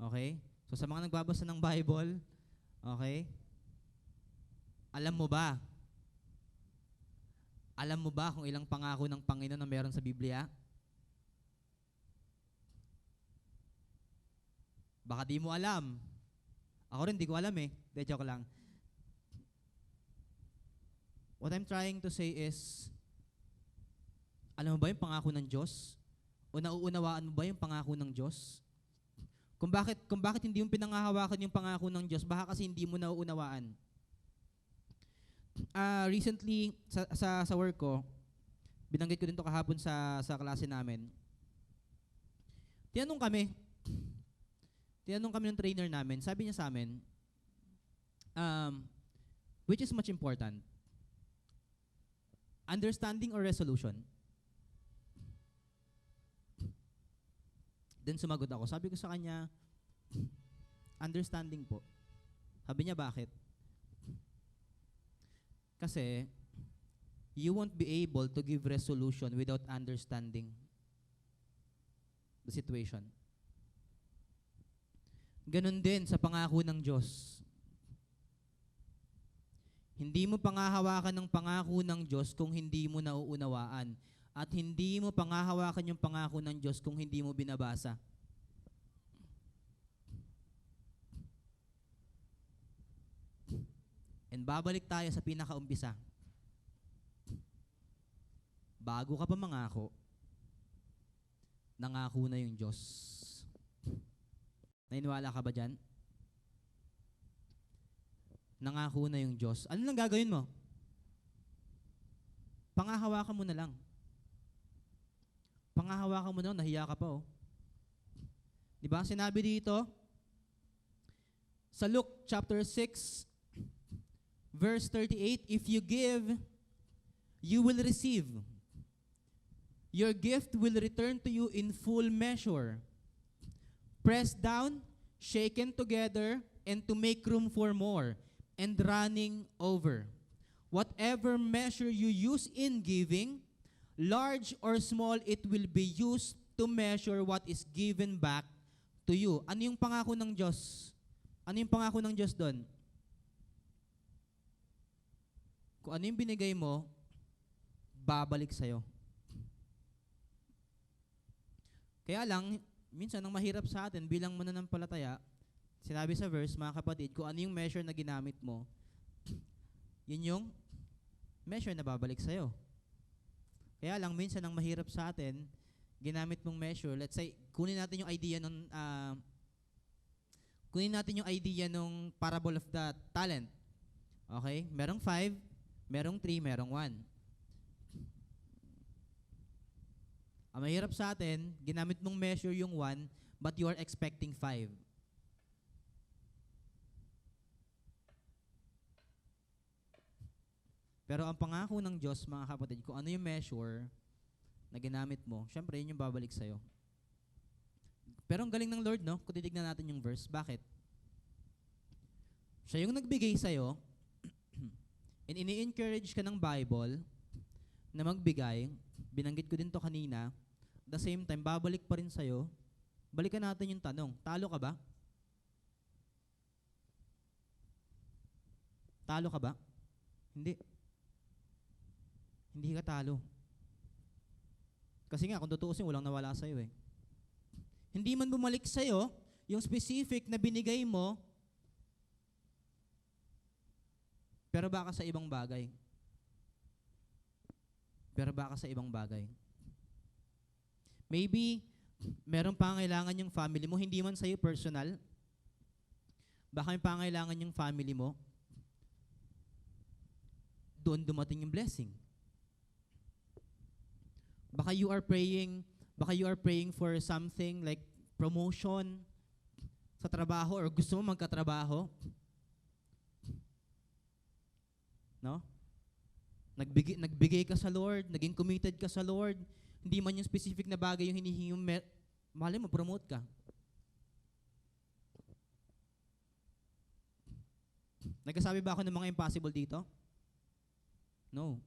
Okay? So sa mga nagbabasa ng Bible, okay? Alam mo ba kung ilang pangako ng Panginoon na meron sa Biblia? Baka di mo alam. Ako rin, di ko alam eh. De, joke lang. What I'm trying to say is, alam mo ba yung pangako ng Diyos? O nauunawaan mo ba yung pangako ng Diyos? Kung bakit hindi yung pinangahawakan yung pangako ng Diyos, baka kasi hindi mo nauunawaan. Recently, sa work ko, binanggit ko din to kahapon sa klase namin. Tinanong kami ng trainer namin, sabi niya sa amin, which is much important? Understanding or resolution? Then sumagot ako. Sabi ko sa kanya, understanding po. Sabi niya, bakit? Kasi, you won't be able to give resolution without understanding the situation. Ganon din sa pangako ng Diyos. Hindi mo pangahawakan ng pangako ng Diyos kung hindi mo nauunawaan At hindi mo pangahawakan yung pangako ng Diyos kung hindi mo binabasa. And babalik tayo sa pinakaumpisa. Bago ka pa mangako, nangako na yung Diyos. Naniniwala ka ba dyan? Nangako na yung Diyos. Ano lang gagawin mo? Pangahawakan mo na lang. Pangahawakan mo na, nahiya ka pa oh. Diba? Sinabi dito, sa Luke chapter 6, verse 38, if you give, you will receive. Your gift will return to you in full measure. Pressed down, shaken together, and to make room for more, and running over. Whatever measure you use in giving, large or small, it will be used to measure what is given back to you. Ano yung pangako ng Diyos? Ano yung pangako ng Diyos doon? Kung ano yung binigay mo, babalik sa'yo. Kaya lang, minsan ang mahirap sa atin bilang mananampalataya, sinabi sa verse, mga kapatid, kung ano yung measure na ginamit mo, yun yung measure na babalik sa'yo. Kaya lang, minsan ang mahirap sa atin, ginamit mong measure, let's say, kunin natin yung idea nung parable of the talent. Okay? Merong 5, merong 3, merong 1. Ang mahirap sa atin, ginamit mong measure yung 1, but you are expecting 5. Pero ang pangako ng Diyos, mga kapatid, kung ano yung measure na ginamit mo, syempre yun yung babalik sa'yo. Pero ang galing ng Lord, no? Kung titignan natin yung verse, bakit? Siya yung nagbigay sa'yo, and ini-encourage ka ng Bible na magbigay. Binanggit ko din to kanina. At the same time, babalik pa rin sa'yo. Balikan natin yung tanong, talo ka ba? Talo ka ba? Hindi. Hindi ka talo. Kasi nga, kung tutuusin, walang nawala sa'yo eh. Hindi man bumalik sa'yo, yung specific na binigay mo, pero baka sa ibang bagay. Maybe, merong pangailangan yung family mo, hindi man sa'yo personal. Baka may pangailangan yung family mo, doon dumating yung blessing. Baka you are praying for something like promotion sa trabaho or gusto mo magkatrabaho. No? Nagbigay ka sa Lord, naging committed ka sa Lord, hindi man yung specific na bagay yung hinihingi mo, mahal mo, promote ka. Nagsasabi ba ako ng mga impossible dito? No.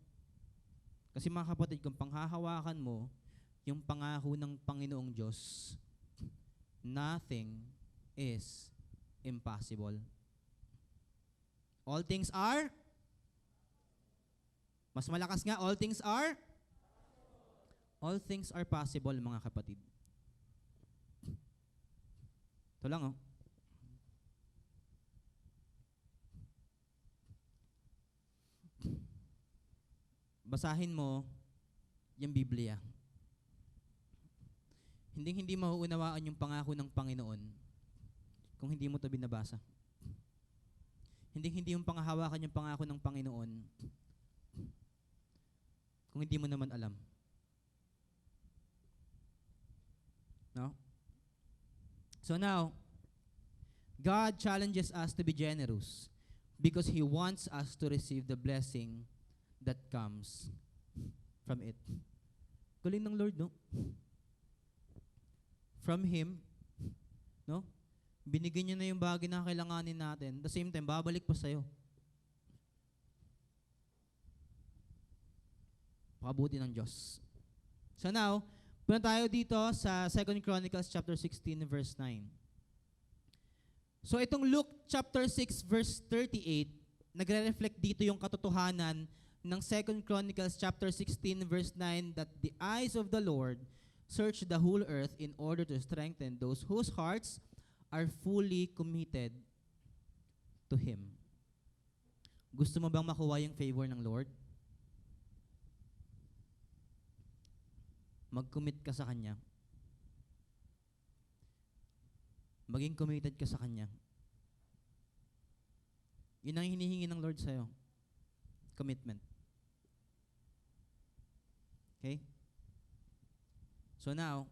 Kasi mga kapatid, kung panghahawakan mo yung pangako ng Panginoong Diyos, nothing is impossible. All things are? Mas malakas nga, all things are? All things are possible, mga kapatid. Ito lang, oh. Basahin mo yung Biblia. Hindi mauunawaan yung pangako ng Panginoon kung hindi mo ito binabasa. Hindi yung panghahawakan yung pangako ng Panginoon kung hindi mo naman alam. No? So now, God challenges us to be generous because He wants us to receive the blessing that comes from it. Galing ng Lord, no? From Him, no? Binigyan niya na yung bagay na kailanganin natin. At the same time, babalik pa sa'yo. Pakabuti ng Diyos. So now, punta tayo dito sa 2 Chronicles chapter 16, verse 9. So itong Luke chapter 6, verse 38, nagre-reflect dito yung katotohanan ng 2 Chronicles chapter 16 verse 9 that the eyes of the Lord search the whole earth in order to strengthen those whose hearts are fully committed to Him. Gusto mo bang makuha yung favor ng Lord? Mag-commit ka sa Kanya. Maging committed ka sa Kanya. Yun ang hinihingi ng Lord sa'yo. Commitment. Okay? So now,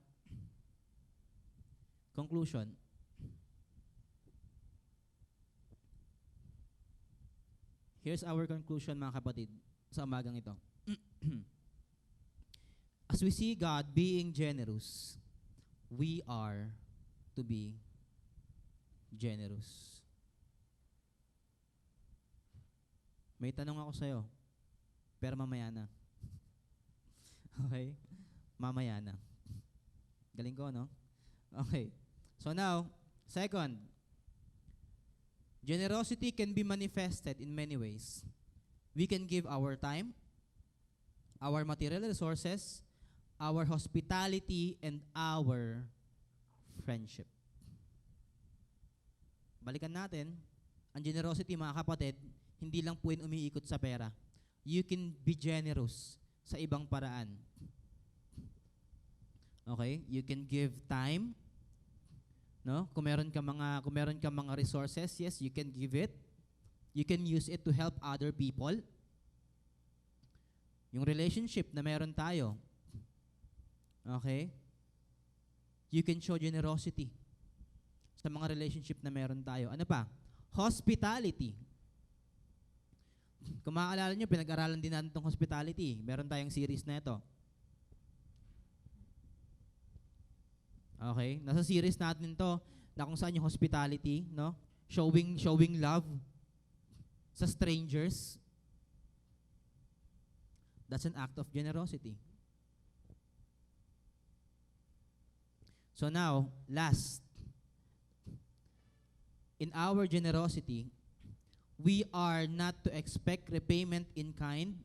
conclusion. Here's our conclusion, mga kapatid, sa umagang ito. As we see God being generous, we are to be generous. May tanong ako sa'yo, pero mamaya na. Okay? Mamaya na. Galing ko, no? Okay. So now, second, generosity can be manifested in many ways. We can give our time, our material resources, our hospitality, and our friendship. Balikan natin, ang generosity, mga kapatid, hindi lang po yun umiikot sa pera. You can be generous sa ibang paraan. Okay? You can give time. No? Kung meron ka mga resources, yes, you can give it. You can use it to help other people. Yung relationship na meron tayo. Okay? You can show generosity sa mga relationship na meron tayo. Ano pa? Hospitality. Kung maaalala nyo, pinag-aralan din natin itong hospitality. Meron tayong series na ito. Okay? Nasa series natin to na kung saan yung hospitality, no? Showing love sa strangers. That's an act of generosity. So now, last. In our generosity, we are not to expect repayment in kind.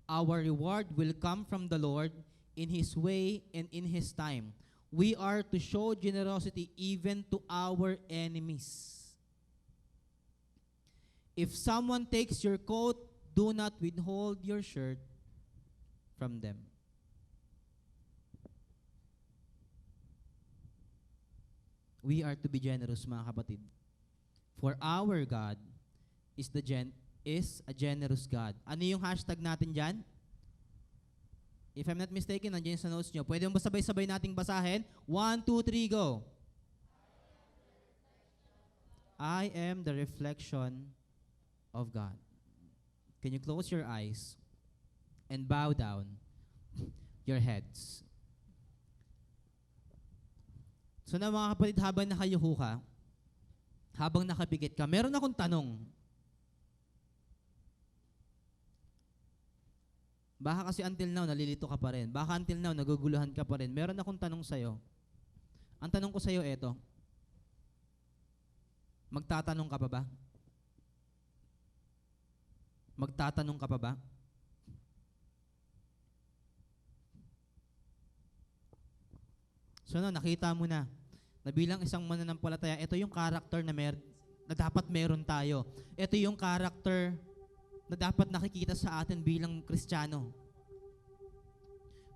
Our reward will come from the Lord in His way and in His time. We are to show generosity even to our enemies. If someone takes your coat, do not withhold your shirt from them. We are to be generous, mga kapatid. For our God is a generous God. Ano yung hashtag natin dyan? If I'm not mistaken, nandiyan sa notes nyo. Pwede mo ba sabay-sabay nating basahin? 1, 2, 3, go. I am the reflection of God. Can you close your eyes and bow down your heads? So na mga kapatid, habang nakayuko ka, habang nakapikit ka, meron akong tanong. Baka kasi until now, nalilito ka pa rin. Baka until now, naguguluhan ka pa rin. Meron akong tanong sa'yo. Ang tanong ko sa'yo, eto. Magtatanong ka pa ba? Magtatanong ka pa ba? So nakita mo na bilang isang mananampalataya, ito yung character na dapat meron tayo. Ito yung character na dapat nakikita sa atin bilang Kristiyano.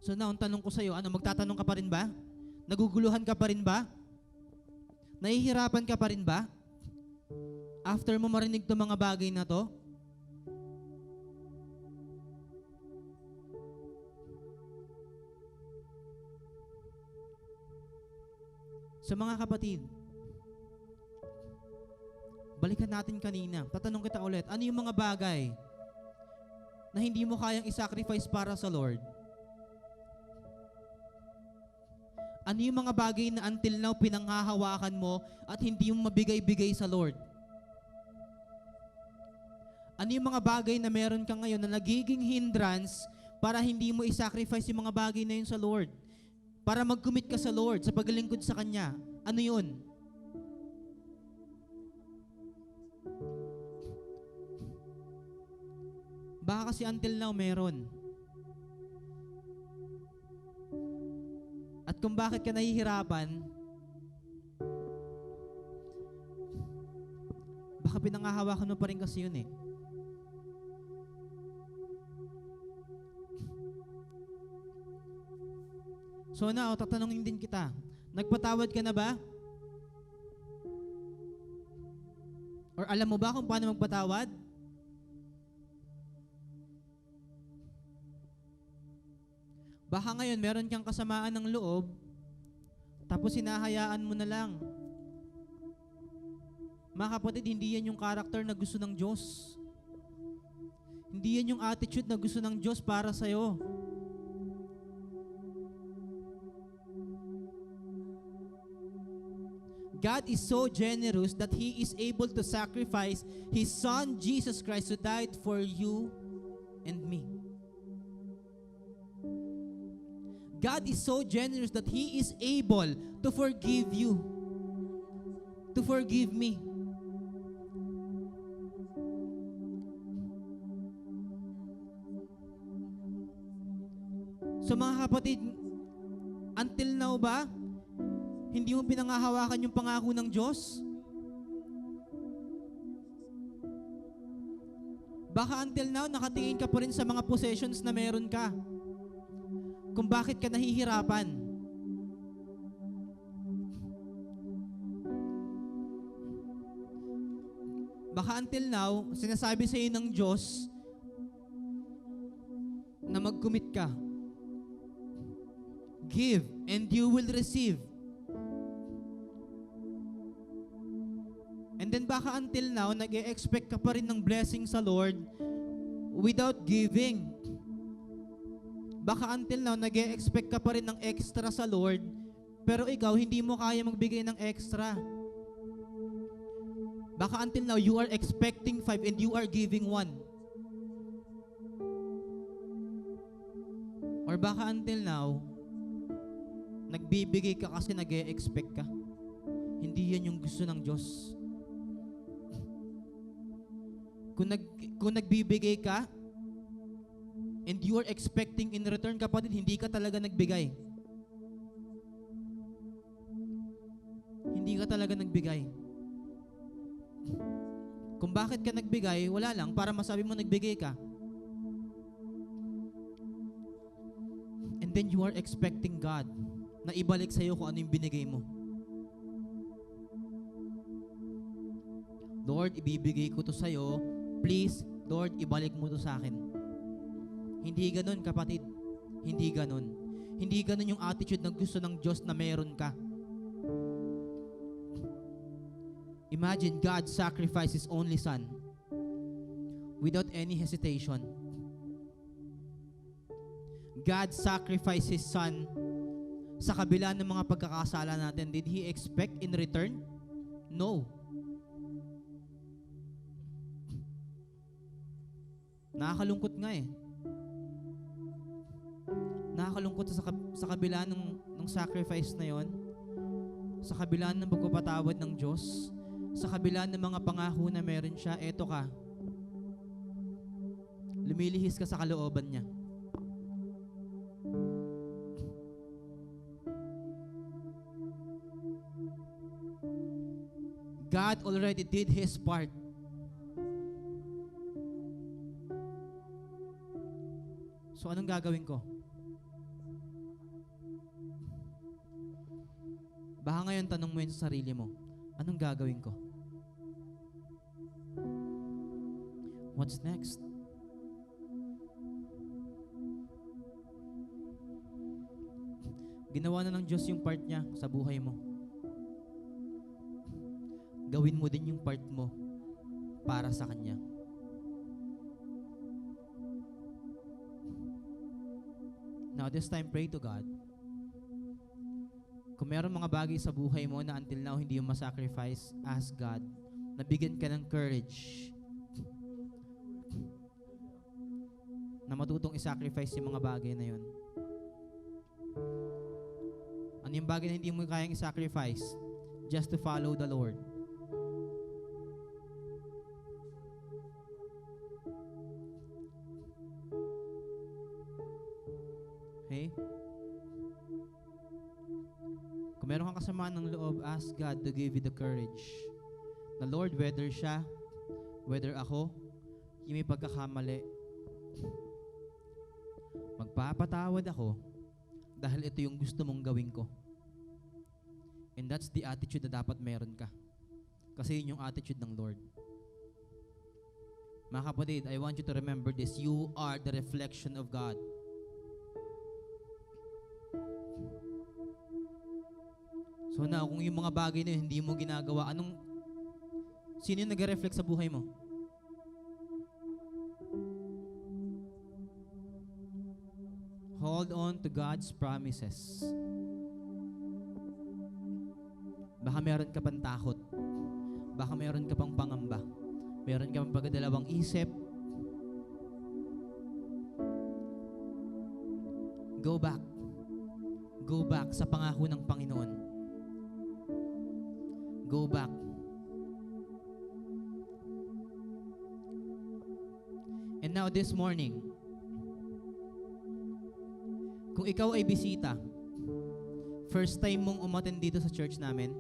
So ang tanong ko sa iyo, magtatanong ka pa rin ba? Naguguluhan ka pa rin ba? Nahihirapan ka pa rin ba? After mo marinig itong mga bagay na to? So mga kapatid, balikan natin kanina. Tatanong kita ulit, ano yung mga bagay na hindi mo kayang isacrifice para sa Lord? Ano yung mga bagay na until now pinanghahawakan mo at hindi mo mabigay-bigay sa Lord? Ano yung mga bagay na meron ka ngayon na nagiging hindrance para hindi mo isacrifice yung mga bagay na yun sa Lord? Para mag-commit ka sa Lord, sa paglingkod sa Kanya. Ano yun? Baka kasi until now meron. At kung bakit ka nahihirapan, baka pinangahawakan mo pa rin kasi yun eh. So now, tatanungin din kita, nagpatawad ka na ba? Or alam mo ba kung paano magpatawad? Baka ngayon meron kang kasamaan ng loob, tapos hinahayaan mo na lang. Mga kapatid, hindi yan yung character na gusto ng Diyos. Hindi yan yung attitude na gusto ng Diyos para sa'yo. God is so generous that He is able to sacrifice His Son, Jesus Christ, who died for you and me. God is so generous that He is able to forgive you, to forgive me. So mga kapatid, until now ba, hindi mo pinangahawakan yung pangako ng Diyos? Baka until now, nakatingin ka pa rin sa mga possessions na meron ka. Kung bakit ka nahihirapan. Baka until now, sinasabi sa iyo ng Diyos na mag-commit ka. Give and you will receive. And then baka until now, nag-e-expect ka pa rin ng blessing sa Lord without giving. Baka until now, nag-e-expect ka pa rin ng extra sa Lord, pero ikaw, hindi mo kaya magbigay ng extra. Baka until now, you are expecting 5 and you are giving 1. Or baka until now, nagbibigay ka kasi nag-e-expect ka. Hindi yan yung gusto ng Diyos. Kung nagbibigay ka and you are expecting in return, kapatid, hindi ka talaga nagbigay. Hindi ka talaga nagbigay. Kung bakit ka nagbigay, wala lang, para masabi mo nagbigay ka. And then you are expecting God na ibalik sa'yo kung ano yung binigay mo. Lord, ibibigay ko to sa'yo. Please, Lord, ibalik mo to sa akin. Hindi ganun, kapatid. Hindi ganun. Hindi ganun yung attitude na gusto ng Diyos na meron ka. Imagine God sacrificed His only Son without any hesitation. God sacrificed His Son sa kabila ng mga pagkakasala natin. Did He expect in return? No. Nakakalungkot nga eh. Nakakalungkot sa kabila ng sacrifice na yon, sa kabila ng pagpapatawad ng Diyos, sa kabila ng mga pangako na meron siya, eto ka, lumilihis ka sa kalooban niya. God already did His part. So anong gagawin ko? Baka ngayon tanong mo yun sa sarili mo, anong gagawin ko? What's next? Ginawa na ng Diyos yung part niya sa buhay mo. Gawin mo din yung part mo para sa Kanya. Now, this time, pray to God. Kung meron mga bagay sa buhay mo na until now hindi mo masacrifice, ask God na bigyan ka ng courage na matutong isacrifice yung mga bagay na yun. Ano yung bagay na hindi mo kayang isacrifice? Just to follow the Lord. Okay? Kung meron kang kasamaan ng loob, ask God to give you the courage. Na Lord, whether siya, whether ako, yung may pagkakamali, magpapatawad ako dahil ito yung gusto mong gawin ko. And that's the attitude na dapat meron ka. Kasi yun yung attitude ng Lord. Mga kapatid, I want you to remember this. You are the reflection of God. So na, kung yung mga bagay na yun, hindi mo ginagawa, sino yung nag-reflect sa buhay mo? Hold on to God's promises. Baka meron ka pang takot. Baka meron ka pang pangamba. Meron ka pang pagdadalawang isip. Go back. Go back sa pangako ng Panginoon. Go back. And now this morning, kung ikaw ay bisita, first time mong umattend dito sa church namin,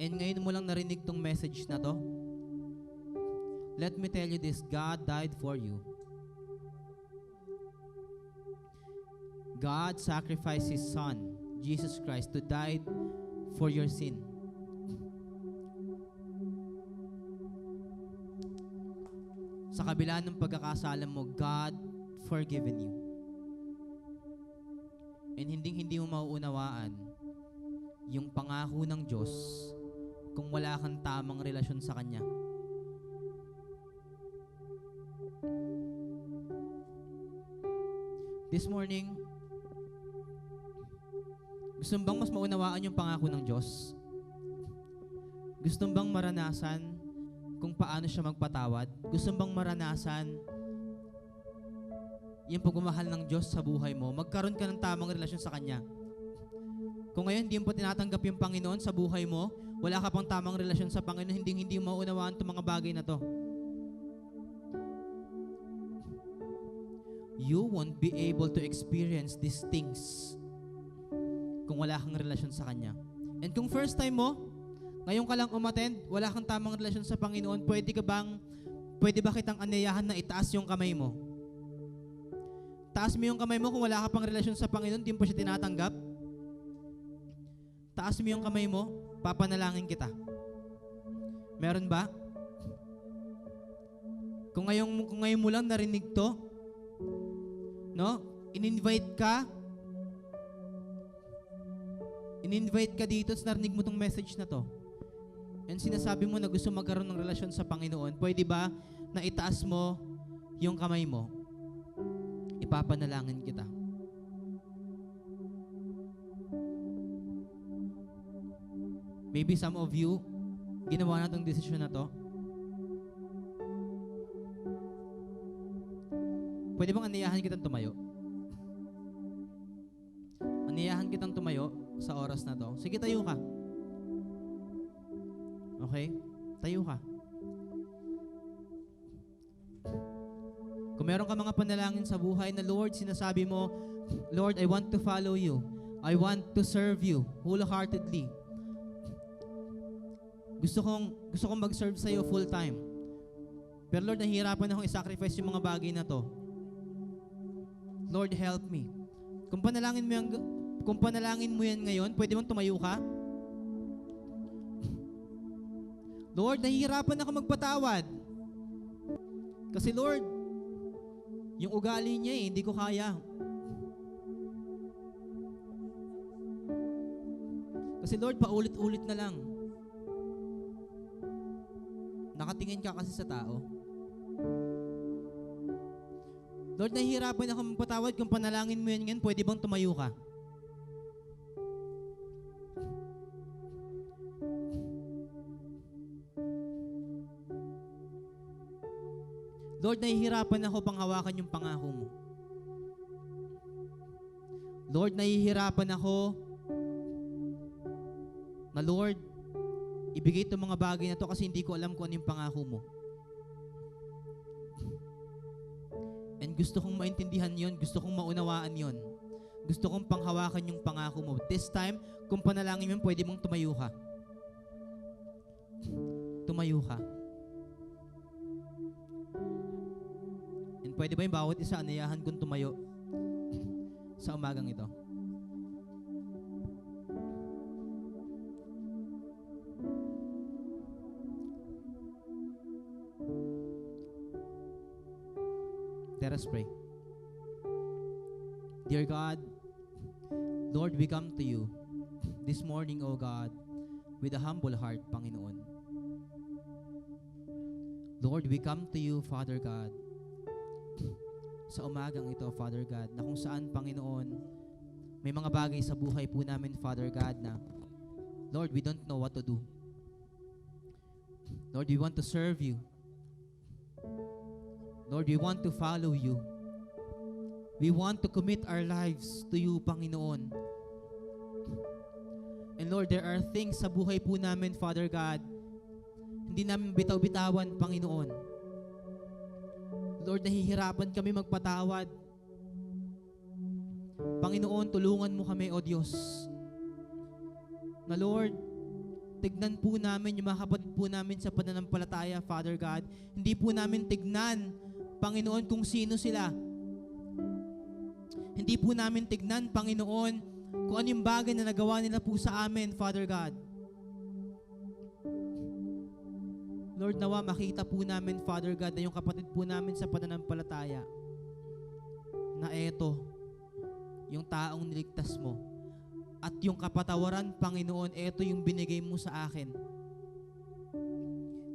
and ngayon mo lang narinig tong message na to, let me tell you this, God died for you. God sacrificed His Son, Jesus Christ, to die for your sin. Sa kabila ng pagkakasala mo, God forgiven you. And hindi mo mauunawaan yung pangako ng Diyos kung wala kang tamang relasyon sa Kanya. This morning, gusto bang mas maunawaan yung pangako ng Diyos? Gusto bang maranasan kung paano siya magpatawad? Gusto bang maranasan yung pagmamahal ng Diyos sa buhay mo? Magkaroon ka ng tamang relasyon sa Kanya. Kung ngayon hindi mo tinatanggap yung Panginoon sa buhay mo, wala ka pang tamang relasyon sa Panginoon, hindi mo maunawaan itong mga bagay na to. You won't be able to experience these things kung wala kang relasyon sa Kanya. And kung first time mo, ngayon ka lang umattend, wala kang tamang relasyon sa Panginoon, pwede ba kitang anayahan na itaas yung kamay mo? Taas mo yung kamay mo kung wala ka pang relasyon sa Panginoon, hindi mo pa siya tinatanggap. Taas mo yung kamay mo, papanalangin kita. Meron ba? Kung ngayon mo lang narinig to, no? In-invite ka dito at narinig mo tong message na to. And sinasabi mo na gusto magkaroon ng relasyon sa Panginoon, pwede ba na itaas mo yung kamay mo? Ipapanalangin kita. Maybe some of you, ginawa na tong desisyon na to. Pwede bang aniyahan kitang tumayo? Aniyahan kitang tumayo sa oras na to. Sige, tayo ka. Okay? Tayo ka. Kung meron ka mga panalangin sa buhay na, Lord, sinasabi mo, Lord, I want to follow you. I want to serve you wholeheartedly. Gusto kong mag-serve sa iyo full time. Pero Lord, nahihirapan akong i-sacrifice yung mga bagay na to. Lord, help me. Kung panalangin mo yan ngayon, pwede mong tumayo ka? Lord, nahihirapan ako magpatawad. Kasi Lord, yung ugali niya hindi ko kaya. Kasi Lord, paulit-ulit na lang. Nakatingin ka kasi sa tao. Lord, nahihirapan ako magpatawad. Kung panalangin mo yan ngayon, pwede bang tumayo ka? Lord, nahihirapan ako pang hawakan yung pangako mo. Lord, nahihirapan ako na Lord, ibigay itong mga bagay na to kasi hindi ko alam kung ano yung pangako mo. And gusto kong maintindihan yon, gusto kong maunawaan yon. Gusto kong panghawakan yung pangako mo. This time, kung panalangin mo, pwede mong tumayo ka. Tumayo ka. And pwede ba yung bawat isa, anayahan kong tumayo sa umagang ito? Let us pray. Dear God, Lord, we come to you this morning, O God, with a humble heart, Panginoon. Lord, we come to you, Father God, sa umagang ito, Father God, na kung saan, Panginoon, may mga bagay sa buhay po namin, Father God, na, Lord, we don't know what to do. Lord, we want to serve you. Lord, we want to follow you. We want to commit our lives to you, Panginoon. And Lord, there are things sa buhay po namin, Father God, hindi namin bitaw-bitawan, Panginoon. Lord, nahihirapan kami magpatawad. Panginoon, tulungan mo kami, O Diyos. Na Lord, tignan po namin yung mga kapatid po namin sa pananampalataya, Father God. Hindi po namin tignan, Panginoon, kung sino sila. Hindi po namin tignan, Panginoon, kung ano yung bagay na nagawa nila po sa amin, Father God. Lord, nawa makita po namin, Father God, na yung kapatid po namin sa pananampalataya, na eto, yung taong niligtas mo. At yung kapatawaran, Panginoon, eto yung binigay mo sa akin.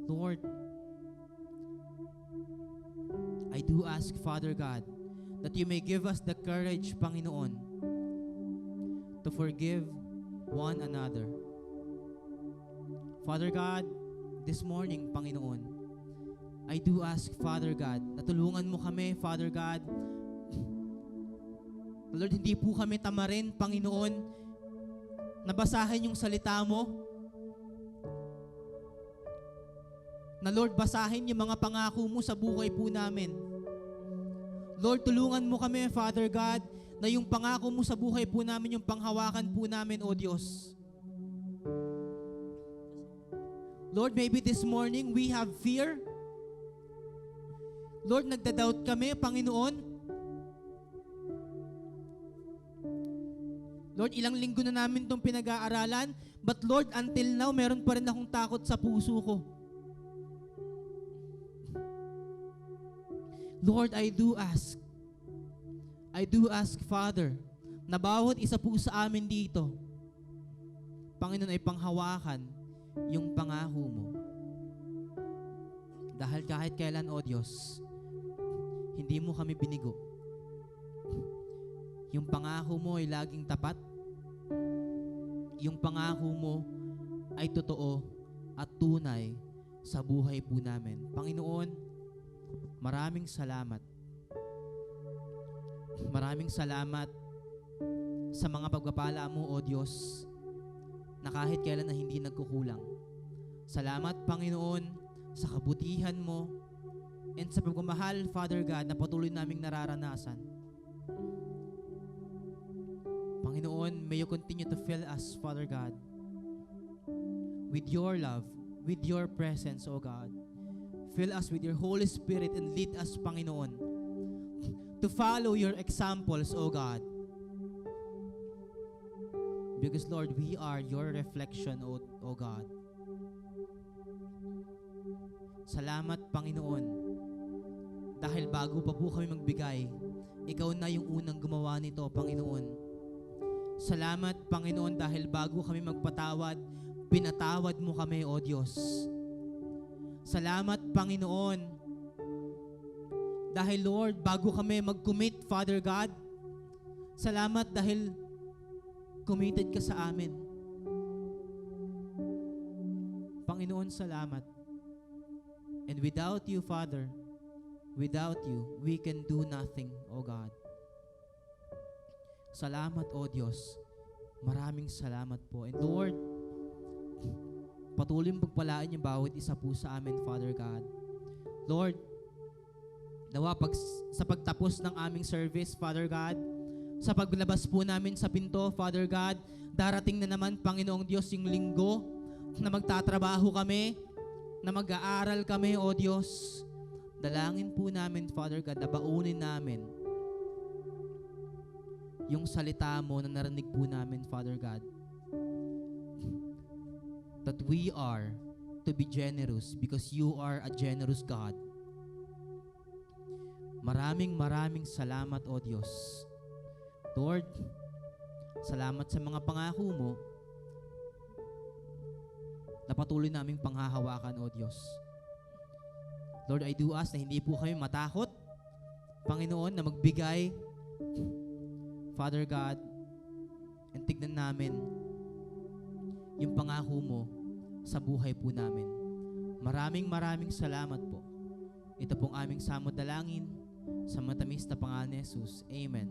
Lord, I do ask, Father God, that you may give us the courage, Panginoon, to forgive one another. Father God, this morning, Panginoon, I do ask, Father God, na tulungan mo kami, Father God. Lord, hindi po kami tamarin, Panginoon, nabasahin yung salita mo. Na Lord, basahin yung mga pangako mo sa buhay po namin. Lord, tulungan mo kami, Father God, na yung pangako mo sa buhay po namin, yung panghawakan po namin, O Diyos. Lord, maybe this morning we have fear. Lord, nagda-doubt kami, Panginoon. Lord, ilang linggo na namin itong pinag-aaralan, but Lord, until now, meron pa rin akong takot sa puso ko. Lord, I do ask, Father, na bawat isa po sa amin dito, Panginoon, ay panghawakan yung pangako mo. Dahil kahit kailan, O Diyos, hindi mo kami binigo. Yung pangako mo ay laging tapat. Yung pangako mo ay totoo at tunay sa buhay po namin. Panginoon, maraming salamat. Maraming salamat sa mga pagpapala mo, O Diyos, na kahit kailan na hindi nagkukulang. Salamat, Panginoon, sa kabutihan mo and sa pagmamahal, Father God, na patuloy naming nararanasan. Panginoon, may you continue to fill us, Father God, with your love, with your presence, O God. Fill us with your Holy Spirit and lead us, Panginoon, to follow your examples, O God. Because, Lord, we are your reflection, O God. Salamat, Panginoon, dahil bago pa po kami magbigay, ikaw na yung unang gumawa nito, Panginoon. Salamat, Panginoon, dahil bago kami magpatawad, pinatawad mo kami, O Diyos. Salamat, Panginoon, dahil, Lord, bago kami mag-commit, Father God, salamat dahil committed ka sa amin. Panginoon, salamat. And without you, Father, without you, we can do nothing, O God. Salamat, O Diyos. Maraming salamat po. And Lord, patuloy mong pagpalaan yung bawat isa po sa amin, Father God. Lord, nawa sa pagtapos ng aming service, Father God, sa paglabas po namin sa pinto, Father God. Darating na naman, Panginoong Diyos, yung linggo na magtatrabaho kami, na mag-aaral kami, O Diyos. Dalangin po namin, Father God, na baunin namin yung salita mo na narinig po namin, Father God. That we are to be generous because you are a generous God. Maraming salamat, O Diyos. Lord, salamat sa mga pangako mo na patuloy naming panghahawakan, O Diyos. Lord, I do ask na hindi po kami matakot, Panginoon, na magbigay, Father God, and tignan namin yung pangako mo sa buhay po namin. Maraming salamat po. Ito pong aming samod dalangin sa matamis na pangalan ni Jesus. Amen.